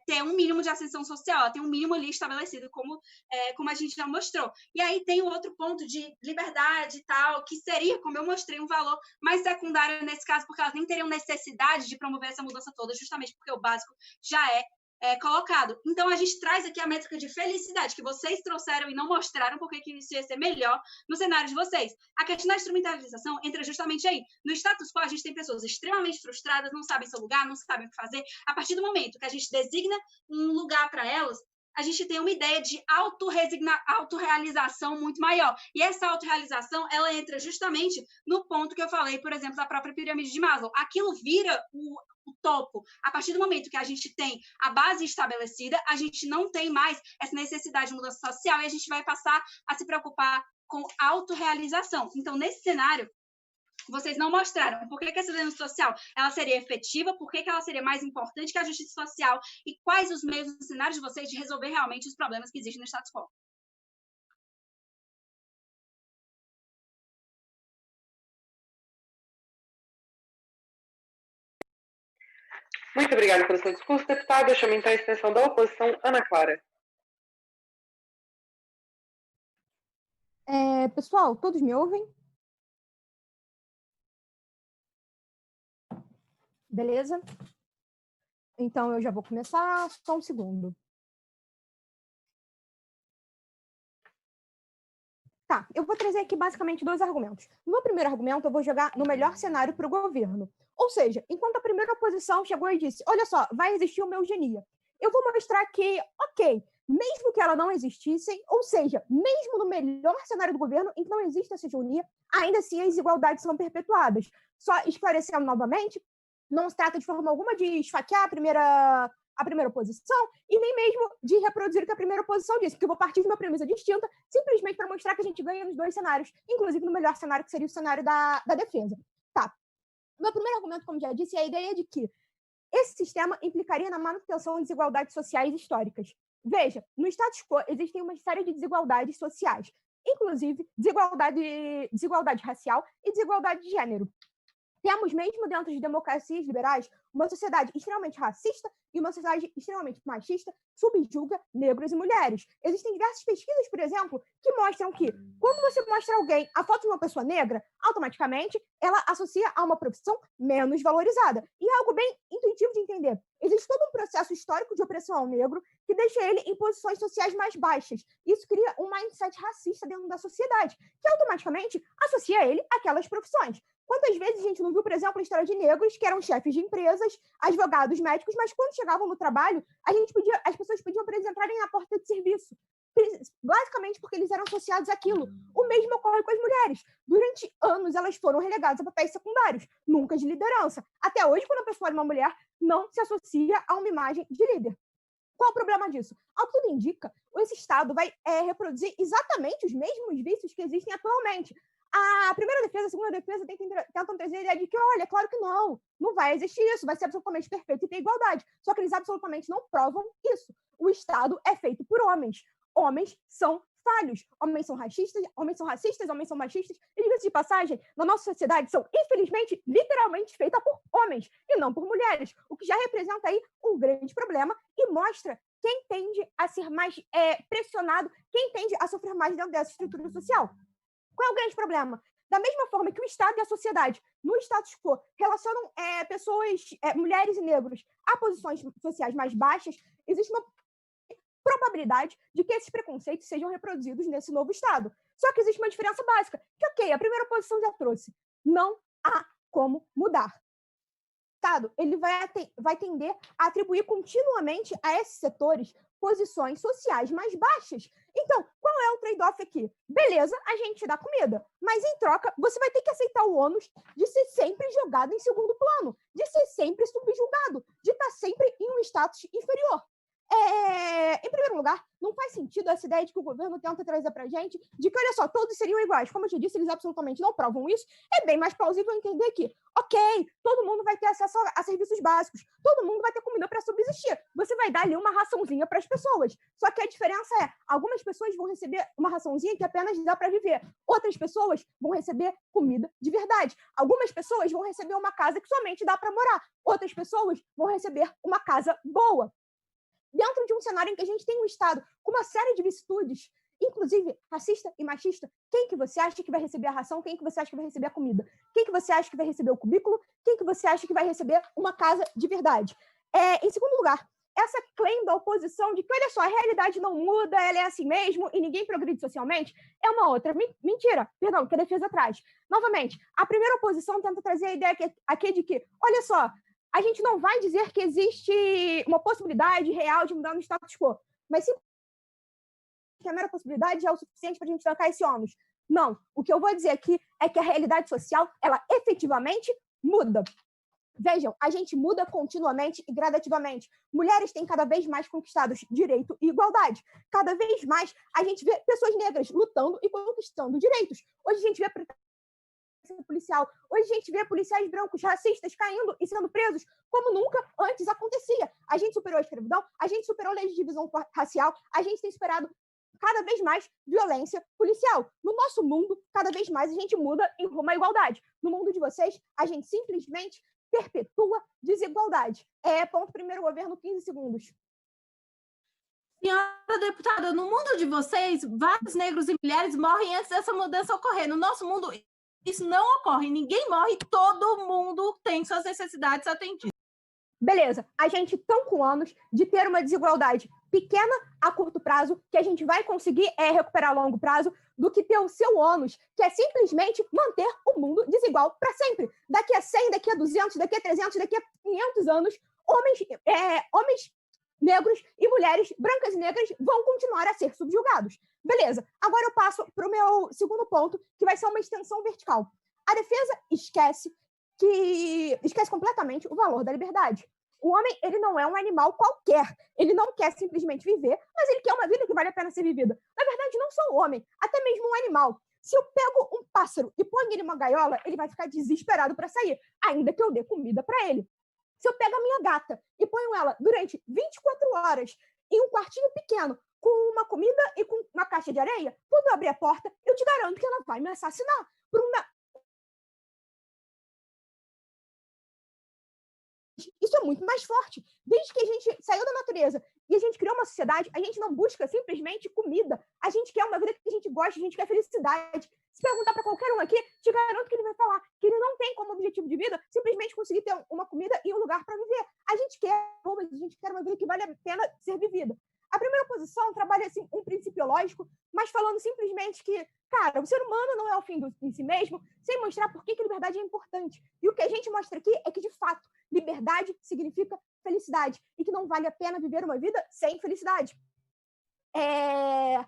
ter um mínimo de ascensão social, ela tem um mínimo ali estabelecido, como a gente já mostrou. E aí tem o outro ponto de liberdade e tal, que seria, como eu mostrei, um valor mais secundário nesse caso, porque elas nem teriam necessidade de promover essa mudança toda, justamente porque o básico já colocado. Então, a gente traz aqui a métrica de felicidade, que vocês trouxeram e não mostraram porque que isso ia ser melhor no cenário de vocês. A questão da instrumentalização entra justamente aí. No status quo, a gente tem pessoas extremamente frustradas, não sabem seu lugar, não sabem o que fazer. A partir do momento que a gente designa um lugar para elas, a gente tem uma ideia de autorrealização muito maior. E essa autorrealização, ela entra justamente no ponto que eu falei, por exemplo, da própria pirâmide de Maslow. Aquilo vira o topo. A partir do momento que a gente tem a base estabelecida, a gente não tem mais essa necessidade de mudança social e a gente vai passar a se preocupar com autorrealização. Então, nesse cenário, vocês não mostraram por que essa denúncia social ela seria efetiva, por que ela seria mais importante que a justiça social e quais os meios no cenário de vocês de resolver realmente os problemas que existem no status quo. Muito obrigada pelo seu discurso, deputada. Eu chamo então a extensão da oposição, Ana Clara. Pessoal, todos me ouvem? Beleza? Então, eu já vou começar, só um segundo. Tá, eu vou trazer aqui basicamente 2 argumentos. No meu primeiro argumento, eu vou jogar no melhor cenário para o governo. Ou seja, enquanto a primeira oposição chegou e disse, olha só, vai existir uma eugenia. Eu vou mostrar que, ok, mesmo que ela não existisse, ou seja, mesmo no melhor cenário do governo, em que não existe essa eugenia, ainda assim as desigualdades são perpetuadas. Só esclarecendo novamente, não se trata de forma alguma de esfaquear a primeira oposição e nem mesmo de reproduzir o que a primeira oposição disse, porque eu vou partir de uma premissa distinta simplesmente para mostrar que a gente ganha nos 2 cenários, inclusive no melhor cenário, que seria o cenário da defesa. Tá. Meu primeiro argumento, como já disse, é a ideia de que esse sistema implicaria na manutenção de desigualdades sociais históricas. Veja, no status quo existem uma série de desigualdades sociais, inclusive desigualdade racial e desigualdade de gênero. Temos, mesmo dentro de democracias liberais, uma sociedade extremamente racista e uma sociedade extremamente machista subjuga negros e mulheres. Existem diversas pesquisas, por exemplo, que mostram que quando você mostra a alguém a foto de uma pessoa negra, automaticamente ela associa a uma profissão menos valorizada. E é algo bem intuitivo de entender. Existe todo um processo histórico de opressão ao negro que deixa ele em posições sociais mais baixas. Isso cria um mindset racista dentro da sociedade, que automaticamente associa ele àquelas profissões. Quantas vezes a gente não viu, por exemplo, a história de negros que eram chefes de empresas, advogados, médicos, mas quando chegavam no trabalho, as pessoas pediam para eles entrarem na porta de serviço, basicamente porque eles eram associados àquilo. O mesmo ocorre com as mulheres. Durante anos, elas foram relegadas a papéis secundários, nunca de liderança. Até hoje, quando a pessoa é uma mulher, não se associa a uma imagem de líder. Qual o problema disso? Ao que tudo indica, esse Estado vai reproduzir exatamente os mesmos vícios que existem atualmente. A primeira defesa, a segunda defesa tentam trazer a ideia de que, olha, claro que não vai existir isso, vai ser absolutamente perfeito e ter igualdade. Só que eles absolutamente não provam isso. O Estado é feito por homens. Homens são falhos. Homens são racistas, homens são machistas. E, diga-se de passagem, na nossa sociedade são, infelizmente, literalmente feitas por homens e não por mulheres, o que já representa aí um grande problema e mostra quem tende a ser mais pressionado, quem tende a sofrer mais dentro dessa estrutura social. Qual é o grande problema? Da mesma forma que o Estado e a sociedade, no status quo, relacionam pessoas, mulheres e negros, a posições sociais mais baixas, existe uma probabilidade de que esses preconceitos sejam reproduzidos nesse novo Estado. Só que existe uma diferença básica, que, ok, a primeira oposição já trouxe. Não há como mudar. O Estado ele vai tender a atribuir continuamente a esses setores posições sociais mais baixas. Então, qual é o trade-off aqui? Beleza, a gente dá comida, mas em troca, você vai ter que aceitar o ônus de ser sempre jogado em segundo plano, de ser sempre subjugado, de estar sempre em um status inferior. Em primeiro lugar, não faz sentido essa ideia de que o governo tenta trazer para a gente de que, olha só, todos seriam iguais. Como eu já disse, eles absolutamente não provam isso. É bem mais plausível entender que, ok, todo mundo vai ter acesso a serviços básicos, todo mundo vai ter comida para subsistir. Você vai dar ali uma raçãozinha para as pessoas. Só que a diferença é, algumas pessoas vão receber uma raçãozinha que apenas dá para viver. Outras pessoas vão receber comida de verdade. Algumas pessoas vão receber uma casa que somente dá para morar. Outras pessoas vão receber uma casa boa. Dentro de um cenário em que a gente tem um Estado com uma série de vicissitudes, inclusive racista e machista, quem que você acha que vai receber a ração? Quem que você acha que vai receber a comida? Quem que você acha que vai receber o cubículo? Quem que você acha que vai receber uma casa de verdade? Em segundo lugar, essa claim da oposição de que, olha só, a realidade não muda, ela é assim mesmo e ninguém progride socialmente, é uma outra mentira, perdão, que a defesa traz. Novamente, a primeira oposição tenta trazer a ideia aqui de que, olha só, a gente não vai dizer que existe uma possibilidade real de mudar no status quo, mas sim que a mera possibilidade já é o suficiente para a gente tancar esse ônus. Não, o que eu vou dizer aqui é que a realidade social, ela efetivamente muda. Vejam, a gente muda continuamente e gradativamente. Mulheres têm cada vez mais conquistados direito e igualdade. Cada vez mais a gente vê pessoas negras lutando e conquistando direitos. Hoje a gente vê policial. Hoje a gente vê policiais brancos racistas caindo e sendo presos como nunca antes acontecia. A gente superou a escravidão, a gente superou a lei de divisão racial, a gente tem superado cada vez mais violência policial. No nosso mundo, cada vez mais a gente muda em rumo à igualdade. No mundo de vocês, a gente simplesmente perpetua desigualdade. Ponto primeiro governo, 15 segundos. Senhora deputada, no mundo de vocês, vários negros e mulheres morrem antes dessa mudança ocorrer. No nosso mundo, isso não ocorre. Ninguém morre, todo mundo tem suas necessidades atendidas. Beleza, a gente tão com anos de ter uma desigualdade pequena a curto prazo, que a gente vai conseguir recuperar a longo prazo, do que ter o seu ônus, que é simplesmente manter o mundo desigual para sempre. Daqui a 100, daqui a 200, daqui a 300, daqui a 500 anos, homens negros e mulheres brancas e negras vão continuar a ser subjugados. Beleza. Agora eu passo para o meu segundo ponto, que vai ser uma extensão vertical. A defesa esquece completamente o valor da liberdade. O homem, ele não é um animal qualquer. Ele não quer simplesmente viver, mas ele quer uma vida que vale a pena ser vivida. Na verdade, não só o homem, até mesmo um animal. Se eu pego um pássaro e ponho ele numa gaiola, ele vai ficar desesperado para sair, ainda que eu dê comida para ele. Se eu pego a minha gata e ponho ela durante 24 horas em um quartinho pequeno, com uma comida e com uma caixa de areia, quando eu abrir a porta, eu te garanto que ela vai me assassinar por Isso é muito mais forte. Desde que a gente saiu da natureza e a gente criou uma sociedade, a gente não busca simplesmente comida. A gente quer uma vida que a gente gosta, a gente quer felicidade. Se perguntar para qualquer um aqui, te garanto que ele vai falar que ele não tem como objetivo de vida simplesmente conseguir ter uma comida e um lugar para viver. A gente quer uma vida que vale a pena ser vivida. A primeira posição trabalha assim, um princípio lógico, mas falando simplesmente que, cara, o ser humano não é o fim em si mesmo, sem mostrar por que liberdade é importante. E o que a gente mostra aqui é que, de fato, liberdade significa felicidade e que não vale a pena viver uma vida sem felicidade. É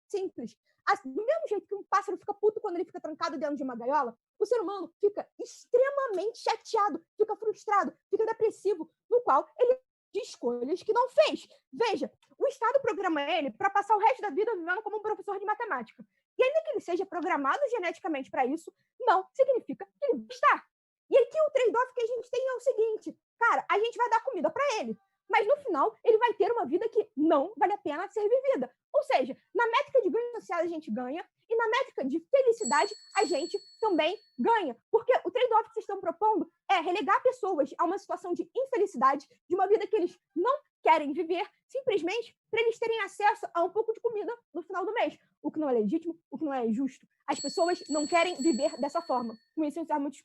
simples. Do mesmo jeito que um pássaro fica puto quando ele fica trancado dentro de uma gaiola, o ser humano fica extremamente chateado, fica frustrado, fica depressivo, no qual ele de escolhas que não fez. Veja, o Estado programa ele para passar o resto da vida vivendo como um professor de matemática. E ainda que ele seja programado geneticamente para isso, não significa que ele vai estar. E aqui o trade-off que a gente tem é o seguinte, cara, a gente vai dar comida para ele, mas no final ele vai ter uma vida que não vale a pena ser vivida. Ou seja, na métrica de ganho social a gente ganha e na métrica de felicidade a gente também ganha. Porque o trade-off que vocês estão propondo é relegar pessoas a uma situação de infelicidade, de uma vida que eles não querem viver, simplesmente para eles terem acesso a um pouco de comida no final do mês. O que não é legítimo, o que não é justo. As pessoas não querem viver dessa forma. Com isso, eu encerro muito.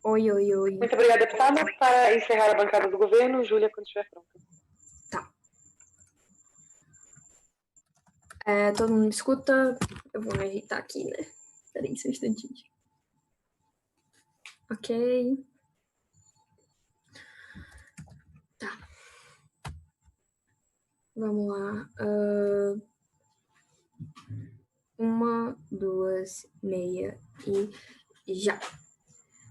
Oi. Muito obrigada, deputada. Para encerrar a bancada do governo, Júlia, quando estiver pronta. Tá. Todo mundo me escuta? Eu vou me ajeitar aqui, né? Peraí, só um instantinho. Ok. Tá. Vamos lá. 1, 2, meia e já.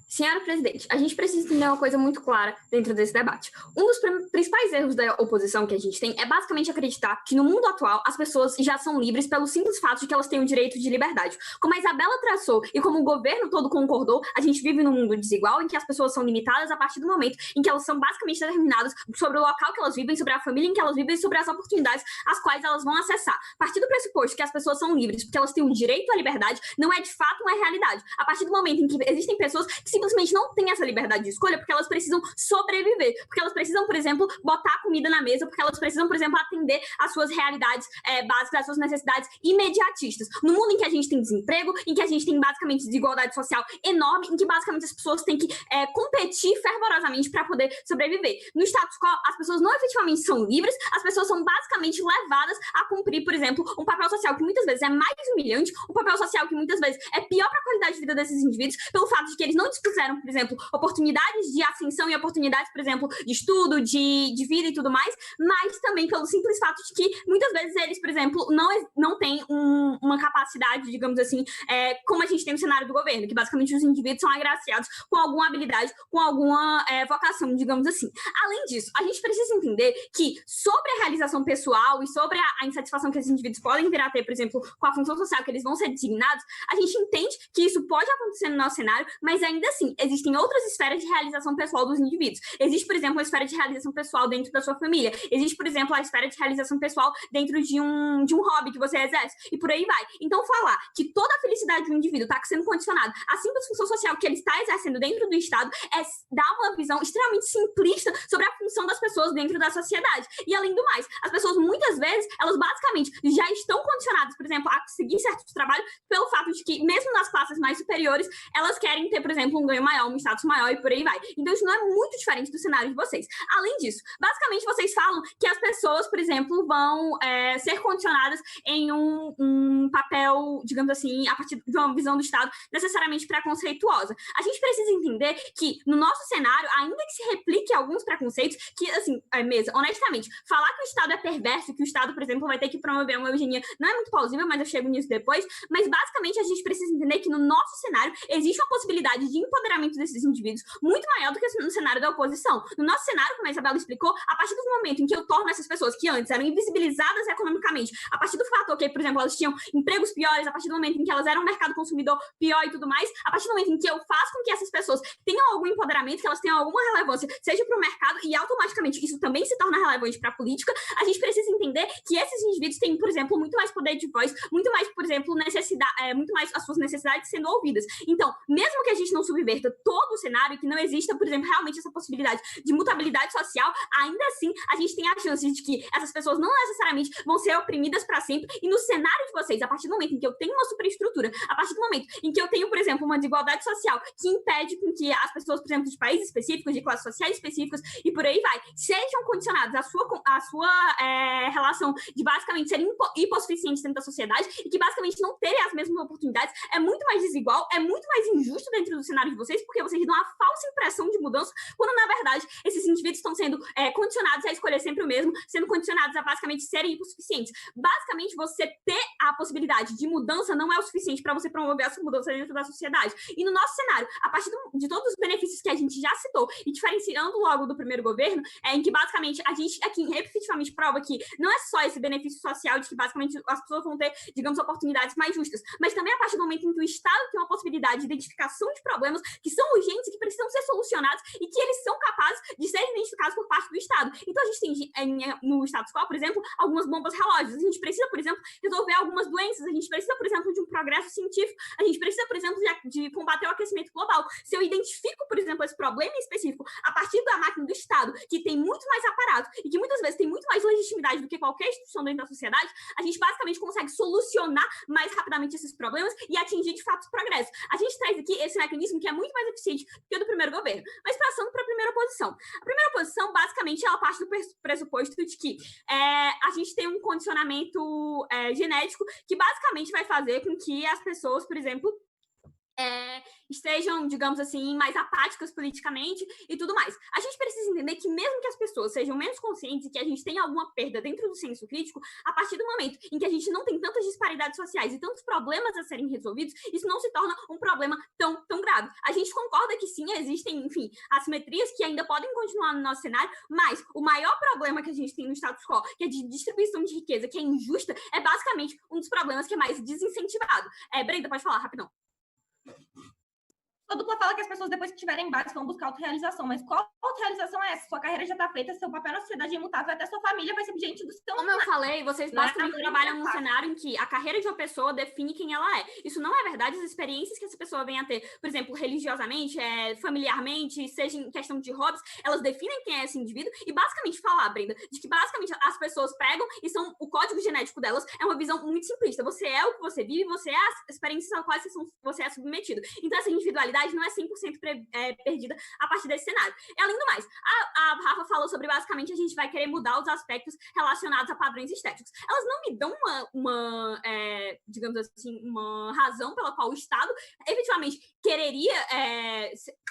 Senhora presidente, a gente precisa entender uma coisa muito clara dentro desse debate. Um dos principais erros da oposição que a gente tem é basicamente acreditar que no mundo atual as pessoas já são livres pelo simples fato de que elas têm o direito de liberdade. Como a Isabela traçou e como o governo todo concordou, a gente vive num mundo desigual em que as pessoas são limitadas a partir do momento em que elas são basicamente determinadas sobre o local que elas vivem, sobre a família em que elas vivem e sobre as oportunidades às quais elas vão acessar. A partir do pressuposto que as pessoas são livres porque elas têm o direito à liberdade, não é de fato uma realidade. A partir do momento em que existem pessoas que simplesmente não têm essa liberdade de escolha porque elas precisam sobreviver, porque elas precisam, por exemplo, botar comida na mesa, porque elas precisam, por exemplo, atender às suas realidades básicas, às suas necessidades imediatistas. No mundo em que a gente tem desemprego, em que a gente tem basicamente desigualdade social enorme, em que basicamente as pessoas têm que competir fervorosamente para poder sobreviver. No status quo, as pessoas não efetivamente são livres, as pessoas são basicamente levadas a cumprir, por exemplo, um papel social que muitas vezes é mais humilhante, um papel social que muitas vezes é pior para a qualidade de vida desses indivíduos, pelo fato de que eles não dispuseram, por exemplo, oportunidades de ascensão e oportunidades, por exemplo, de estudo, de vida e tudo mais, mas também pelo simples fato de que muitas vezes eles, por exemplo, não têm uma capacidade, digamos assim, como a gente tem no cenário do governo, que basicamente os indivíduos são agraciados com alguma habilidade, com alguma vocação, digamos assim. Além disso, a gente precisa entender que sobre a realização pessoal e sobre a insatisfação que esses indivíduos podem vir a ter, por exemplo, com a função social que eles vão ser designados, a gente entende que isso pode acontecer no nosso cenário, mas ainda assim, assim, existem outras esferas de realização pessoal dos indivíduos. Existe, por exemplo, a esfera de realização pessoal dentro da sua família. Existe, por exemplo, a esfera de realização pessoal dentro de um hobby que você exerce, e por aí vai. Então, falar que toda a felicidade do indivíduo está sendo condicionada à simples função social que ele está exercendo dentro do Estado é dar uma visão extremamente simplista sobre a função das pessoas dentro da sociedade. E, além do mais, as pessoas, muitas vezes, elas basicamente já estão condicionadas, por exemplo, a seguir certos trabalhos pelo fato de que, mesmo nas classes mais superiores, elas querem ter, por exemplo, um ganho maior, um status maior e por aí vai. Então, isso não é muito diferente do cenário de vocês. Além disso, basicamente, vocês falam que as pessoas, por exemplo, vão ser condicionadas em um papel, digamos assim, a partir de uma visão do Estado necessariamente preconceituosa. A gente precisa entender que, no nosso cenário, ainda que se replique alguns preconceitos, que, assim, honestamente, falar que o Estado é perverso, que o Estado, por exemplo, vai ter que promover uma eugenia, não é muito plausível, mas eu chego nisso depois, mas, basicamente, a gente precisa entender que, no nosso cenário, existe uma possibilidade de empoderamento desses indivíduos muito maior do que no cenário da oposição. No nosso cenário, como a Isabela explicou, a partir do momento em que eu torno essas pessoas que antes eram invisibilizadas economicamente, a partir do fator que, por exemplo, elas tinham empregos piores, a partir do momento em que elas eram um mercado consumidor pior e tudo mais, a partir do momento em que eu faço com que essas pessoas tenham algum empoderamento, que elas tenham alguma relevância, seja para o mercado, e automaticamente isso também se torna relevante para a política, a gente precisa entender que esses indivíduos têm, por exemplo, muito mais poder de voz, muito mais, por exemplo, muito mais as suas necessidades sendo ouvidas. Então, mesmo que a gente não subverta todo o cenário, que não exista, por exemplo, realmente essa possibilidade de mutabilidade social, ainda assim, a gente tem a chance de que essas pessoas não necessariamente vão ser oprimidas para sempre, e no cenário de vocês, a partir do momento em que eu tenho uma superestrutura, a partir do momento em que eu tenho, por exemplo, uma desigualdade social que impede com que as pessoas, por exemplo, de países específicos, de classes sociais específicas, e por aí vai, sejam condicionadas à sua relação de basicamente serem hipossuficientes dentro da sociedade, e que basicamente não terem as mesmas oportunidades, é muito mais desigual, é muito mais injusto dentro do cenário de vocês, porque vocês dão uma falsa impressão de mudança, quando, na verdade, esses indivíduos estão sendo condicionados a escolher sempre o mesmo, sendo condicionados a basicamente serem hipossuficientes. Basicamente, você ter a possibilidade de mudança não é o suficiente para você promover essa mudança dentro da sociedade. E no nosso cenário, a partir de todos os benefícios que a gente já citou, e diferenciando logo do primeiro governo, em que basicamente a gente aqui repetitivamente prova que não é só esse benefício social de que basicamente as pessoas vão ter, digamos, oportunidades mais justas, mas também a partir do momento em que o Estado tem uma possibilidade de identificação de problemas que são urgentes e que precisam ser solucionados e que eles são capazes de serem identificados por parte do Estado. Então, a gente tem no status quo, por exemplo, algumas bombas relógios. A gente precisa, por exemplo, resolver algumas doenças. A gente precisa, por exemplo, de um progresso científico. A gente precisa, por exemplo, de combater o aquecimento global. Se eu identifico, por exemplo, esse problema específico a partir da máquina do Estado, que tem muito mais aparato e que muitas vezes tem muito mais legitimidade do que qualquer instituição dentro da sociedade, a gente basicamente consegue solucionar mais rapidamente esses problemas e atingir, de fato, progresso. A gente traz aqui esse mecanismo que é muito mais eficiente do que o do primeiro governo. Mas passando para a primeira oposição. A primeira oposição, basicamente, ela parte do pressuposto de que a gente tem um condicionamento genético que basicamente vai fazer com que as pessoas, por exemplo, estejam, digamos assim, mais apáticas politicamente e tudo mais. A gente precisa entender que mesmo que as pessoas sejam menos conscientes e que a gente tenha alguma perda dentro do senso crítico, a partir do momento em que a gente não tem tantas disparidades sociais e tantos problemas a serem resolvidos, isso não se torna um problema tão grave. A gente concorda que sim, existem, enfim, assimetrias que ainda podem continuar no nosso cenário, mas o maior problema que a gente tem no status quo, que é de distribuição de riqueza, que é injusta, é basicamente um dos problemas que é mais desincentivado. Brenda, pode falar, rapidão. A dupla fala que as pessoas, depois que tiverem base, vão buscar autorrealização. Mas qual autorrealização é essa? Sua carreira já está feita, seu papel na sociedade é imutável, até sua família vai ser gente do seu... Como eu falei, vocês basicamente trabalham num cenário em que a carreira de uma pessoa define quem ela é. Isso não é verdade. As experiências que essa pessoa vem a ter, por exemplo, religiosamente, familiarmente, seja em questão de hobbies, elas definem quem é esse indivíduo. E basicamente falar, Brenda, de que basicamente as pessoas pegam e são o código genético delas é uma visão muito simplista. Você é o que você vive, você é as experiências às quais você é submetido. Então, essa individualidade não é 100% perdida a partir desse cenário. E, além do mais, a Rafa falou sobre, basicamente, a gente vai querer mudar os aspectos relacionados a padrões estéticos. Elas não me dão digamos assim, uma razão pela qual o Estado efetivamente quereria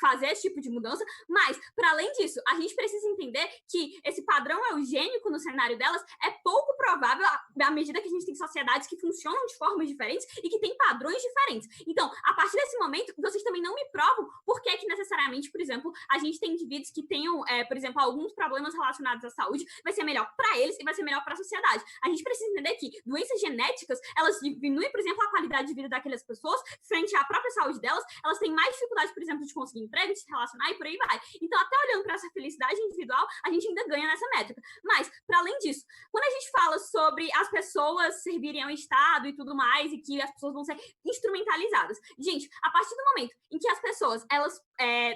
fazer esse tipo de mudança, mas, para além disso, a gente precisa entender que esse padrão eugênico no cenário delas é pouco provável à medida que a gente tem sociedades que funcionam de formas diferentes e que têm padrões diferentes. Então, a partir desse momento, vocês também não me provam por que necessariamente necessariamente, por exemplo, a gente tem indivíduos que tenham, por exemplo, alguns problemas relacionados à saúde, vai ser melhor para eles e vai ser melhor para a sociedade. A gente precisa entender que doenças genéticas, elas diminuem, por exemplo, a qualidade de vida daquelas pessoas frente à própria saúde delas, elas têm mais dificuldade, por exemplo, de conseguir emprego, de se relacionar e por aí vai. Então, até olhando para essa felicidade individual, a gente ainda ganha nessa métrica. Mas, para além disso, quando a gente fala sobre as pessoas servirem ao Estado e tudo mais, e que as pessoas vão ser instrumentalizadas, gente, a partir do momento em que as pessoas, elas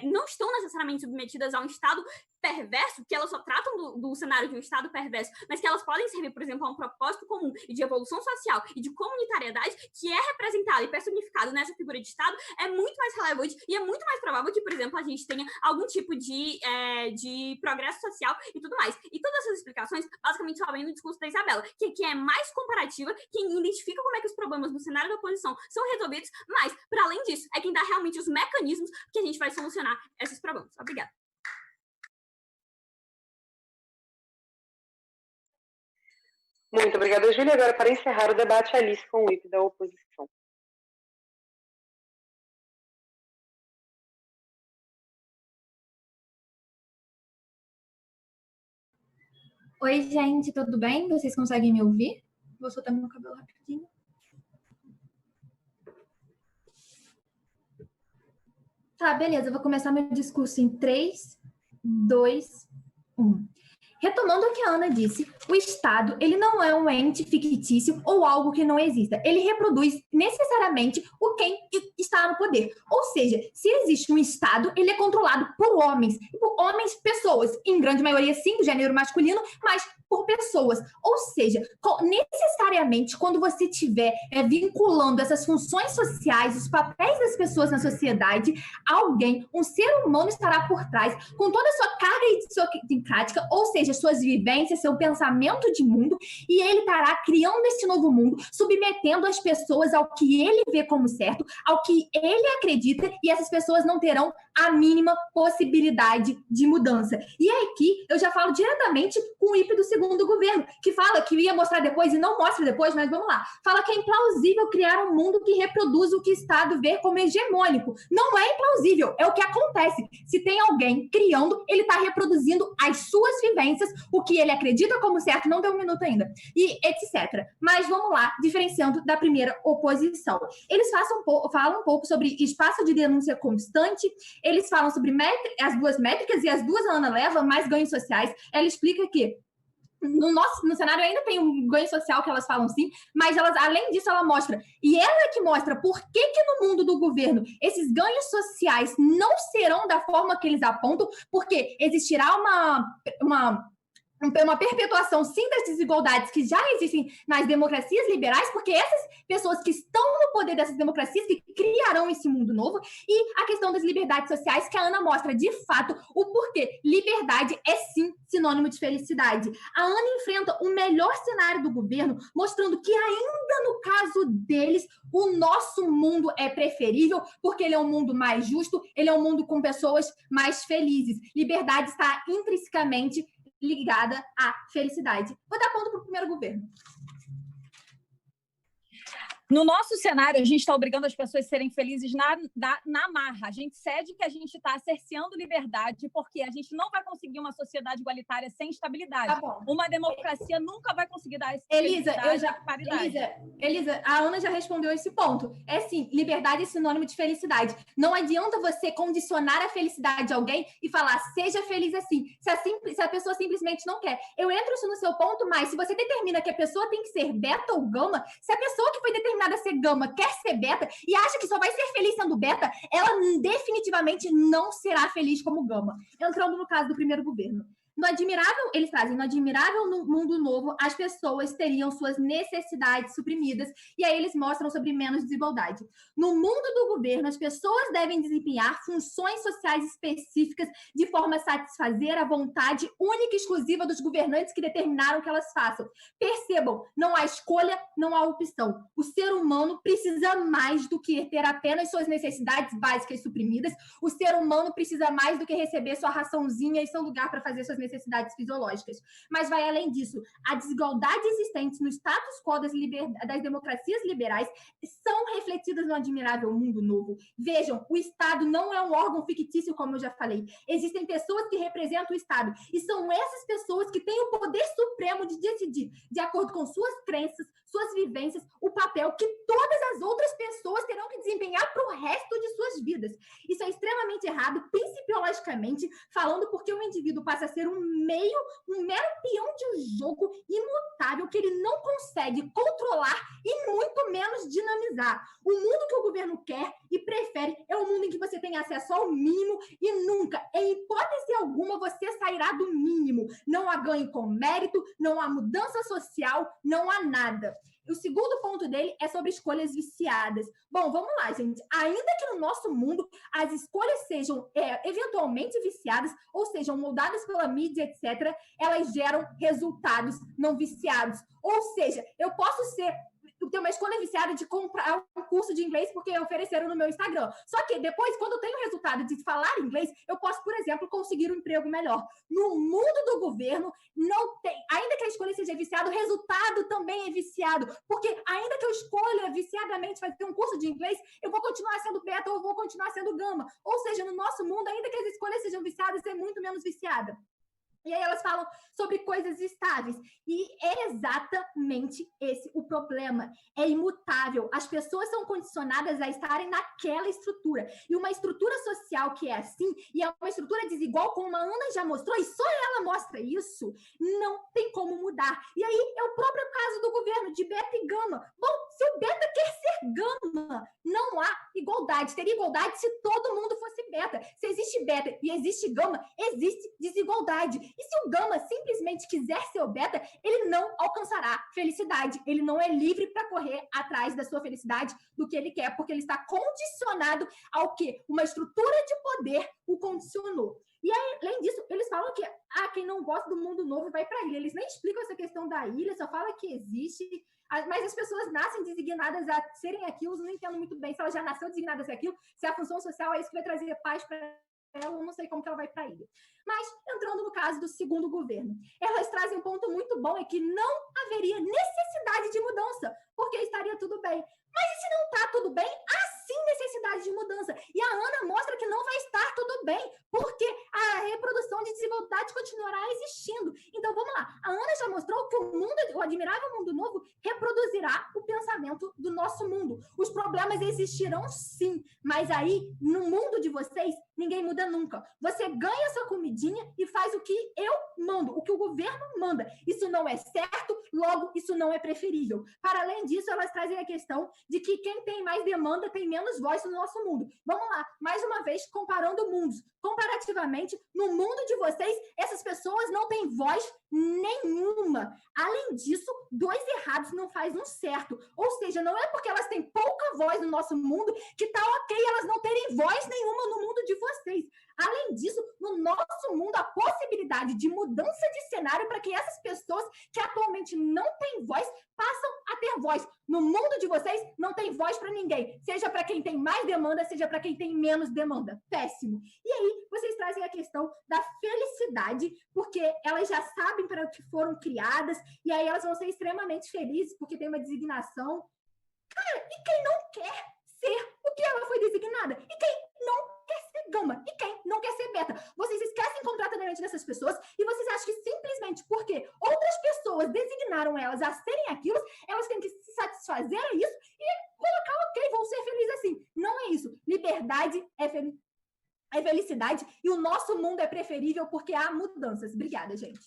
não estão necessariamente submetidas a um Estado perverso, que elas só tratam do cenário de um Estado perverso, mas que elas podem servir, por exemplo, a um propósito comum e de evolução social e de comunitariedade que é representado e personificado nessa figura de Estado, é muito mais relevante e é muito mais provável que, por exemplo, a gente tenha algum tipo de progresso social e tudo mais. E todas essas explicações, basicamente, só vem no discurso da Isabela, que é mais comparativa, quem identifica como é que os problemas no cenário da oposição são resolvidos, mas, para além disso, é quem dá realmente os mecanismos que a gente vai solucionar esses problemas. Obrigada. Muito obrigada, Júlia. Agora, para encerrar o debate, Alice com o IP da oposição. Oi, gente, tudo bem? Vocês conseguem me ouvir? Vou soltar meu cabelo rapidinho. Tá, beleza. Eu vou começar meu discurso em 3, 2, 1. Retomando o que a Ana disse, o Estado, ele não é um ente fictício ou algo que não exista. Ele reproduz necessariamente o quem está no poder. Ou seja, se existe um Estado, ele é controlado por homens. Por homens, pessoas. Em grande maioria, sim, do gênero masculino, mas por pessoas. Ou seja, necessariamente, quando você estiver vinculando essas funções sociais, os papéis das pessoas na sociedade, alguém, um ser humano estará por trás, com toda a sua carga idiosincrática, ou seja, suas vivências, seu pensamento de mundo, e ele estará criando esse novo mundo, submetendo as pessoas ao que ele vê como certo, ao que ele acredita, e essas pessoas não terão a mínima possibilidade de mudança. E aqui eu já falo diretamente com o IP do segundo governo, que fala que ia mostrar depois e não mostra depois, mas vamos lá. Fala que é implausível criar um mundo que reproduza o que o Estado vê como hegemônico. Não é implausível, é o que acontece. Se tem alguém criando, ele está reproduzindo as suas vivências, o que ele acredita como certo, não deu um minuto ainda, e etc. Mas vamos lá, diferenciando da primeira oposição. Eles falam um pouco sobre espaço de denúncia constante, eles falam sobre as duas métricas, e as duas a Ana leva, mais ganhos sociais. Ela explica que no cenário ainda tem um ganho social que elas falam sim, mas elas, além disso, ela mostra, e ela é que mostra por que no mundo do governo esses ganhos sociais não serão da forma que eles apontam, porque existirá uma perpetuação, sim, das desigualdades que já existem nas democracias liberais, porque essas pessoas que estão no poder dessas democracias que criarão esse mundo novo, e a questão das liberdades sociais, que a Ana mostra, de fato, o porquê. Liberdade é, sim, sinônimo de felicidade. A Ana enfrenta o melhor cenário do governo, mostrando que ainda no caso deles, o nosso mundo é preferível, porque ele é um mundo mais justo, ele é um mundo com pessoas mais felizes. Liberdade está intrinsecamente ligada à felicidade. Vou dar ponto para o primeiro governo. No nosso cenário, a gente está obrigando as pessoas a serem felizes na marra. A gente cede que a gente está cerceando liberdade, porque a gente não vai conseguir uma sociedade igualitária sem estabilidade. Tá bom. Uma democracia nunca vai conseguir dar esse Elisa, a Ana já respondeu esse ponto. É sim, liberdade é sinônimo de felicidade. Não adianta você condicionar a felicidade de alguém e falar, seja feliz assim. Se a pessoa simplesmente não quer. Eu entro isso no seu ponto, mas se você determina que a pessoa tem que ser beta ou gama, se a pessoa que foi determinada a ser gama quer ser beta e acha que só vai ser feliz sendo beta, ela definitivamente não será feliz como gama. Entrando no caso do primeiro governo. No admirável, eles trazem, no admirável mundo novo, as pessoas teriam suas necessidades suprimidas, e aí eles mostram sobre menos desigualdade. No mundo do governo, as pessoas devem desempenhar funções sociais específicas de forma a satisfazer a vontade única e exclusiva dos governantes que determinaram que elas façam. Percebam, não há escolha, não há opção. O ser humano precisa mais do que ter apenas suas necessidades básicas suprimidas. O ser humano precisa mais do que receber sua raçãozinha e seu lugar para fazer suas necessidades necessidades fisiológicas. Mas vai além disso. A desigualdade existente no status quo das democracias liberais são refletidas no admirável mundo novo. Vejam, o Estado não é um órgão fictício, como eu já falei. Existem pessoas que representam o Estado, e são essas pessoas que têm o poder supremo de decidir, de acordo com suas crenças, suas vivências, o papel que todas as outras pessoas terão que desempenhar para o resto de suas vidas. Isso é extremamente errado, principiologicamente, falando porque o indivíduo passa a ser um mero peão de um jogo imutável que ele não consegue controlar e muito menos dinamizar. O mundo que o governo quer e prefere é um mundo em que você tem acesso ao mínimo e nunca, em hipótese alguma, você sairá do mínimo. Não há ganho com mérito, não há mudança social, não há nada. O segundo ponto dele é sobre escolhas viciadas. Bom, vamos lá, gente. Ainda que no nosso mundo as escolhas sejam eventualmente viciadas, ou sejam moldadas pela mídia, etc., elas geram resultados não viciados. Ou seja, eu posso ter uma escolha viciada de comprar um curso de inglês porque ofereceram no meu Instagram. Só que depois, quando eu tenho o resultado de falar inglês, eu posso, por exemplo, conseguir um emprego melhor. No mundo do governo, não tem, ainda que a escolha seja viciada, o resultado também é viciado. Porque ainda que eu escolha viciadamente fazer um curso de inglês, eu vou continuar sendo beta ou vou continuar sendo gama. Ou seja, no nosso mundo, ainda que as escolhas sejam viciadas, é muito menos viciada. E aí elas falam sobre coisas estáveis. E é exatamente esse o problema. É imutável. As pessoas são condicionadas a estarem naquela estrutura. E uma estrutura social que é assim, e é uma estrutura desigual, como a Ana já mostrou, e só ela mostra isso, não tem como mudar. E aí é o próprio caso do governo, de beta e gama. Bom, se o beta quer ser gama, não há igualdade. Teria igualdade se todo mundo fosse beta. Se existe beta e existe gama, existe desigualdade. E se o gama simplesmente quiser ser o beta, ele não alcançará felicidade. Ele não é livre para correr atrás da sua felicidade, do que ele quer, porque ele está condicionado ao quê? Uma estrutura de poder o condicionou. E aí, além disso, eles falam que quem não gosta do mundo novo vai para a ilha. Eles nem explicam essa questão da ilha, só falam que existe, mas as pessoas nascem designadas a serem aquilo. Não entendo muito bem se ela já nasceu designada a ser aquilo, se a função social é isso que vai trazer paz para ela, eu não sei como que ela vai para a ilha. Mas, entrando no caso do segundo governo, elas trazem um ponto muito bom, é que não haveria necessidade de mudança, porque estaria tudo bem. Mas e se não está tudo bem, há sim necessidade de mudança. E a Ana mostra que não vai estar tudo bem, porque a reprodução de desigualdade continuará existindo. Então, vamos lá. A Ana já mostrou que o admirável mundo novo reproduzirá o pensamento do nosso mundo. Os problemas existirão sim, mas aí, no mundo de vocês, ninguém muda nunca. Você ganha sua comidinha e faz o que eu mando, o que o governo manda. Isso não é certo, logo, isso não é preferível. Para além disso, elas trazem a questão de que quem tem mais demanda tem menos voz no nosso mundo. Vamos lá, mais uma vez, comparando mundos. Comparativamente, no mundo de vocês, essas pessoas não têm voz nenhuma. Além disso, dois errados não faz um certo. Ou seja, não é porque elas têm pouca voz no nosso mundo que tá ok elas não terem voz nenhuma no mundo de vocês. Além disso, no nosso mundo, a possibilidade de mudança de cenário para que essas pessoas que atualmente não têm voz passam a ter voz. No mundo de vocês, não tem voz para ninguém. Seja para quem tem mais demanda, seja para quem tem menos demanda. Péssimo. E aí, vocês trazem a questão da felicidade, porque elas já sabem para o que foram criadas, e aí elas vão ser extremamente felizes, porque tem uma designação. Cara, e quem não quer ser o que ela foi designada? E quem não quer ser gama? E quem não quer ser beta? Vocês esquecem completamente dessas pessoas e vocês acham que simplesmente porque outras pessoas designaram elas a serem aquilo, elas têm que se satisfazer a isso e colocar ok, vão ser felizes assim. Não é isso. Liberdade é felicidade e o nosso mundo é preferível porque há mudanças. Obrigada, gente.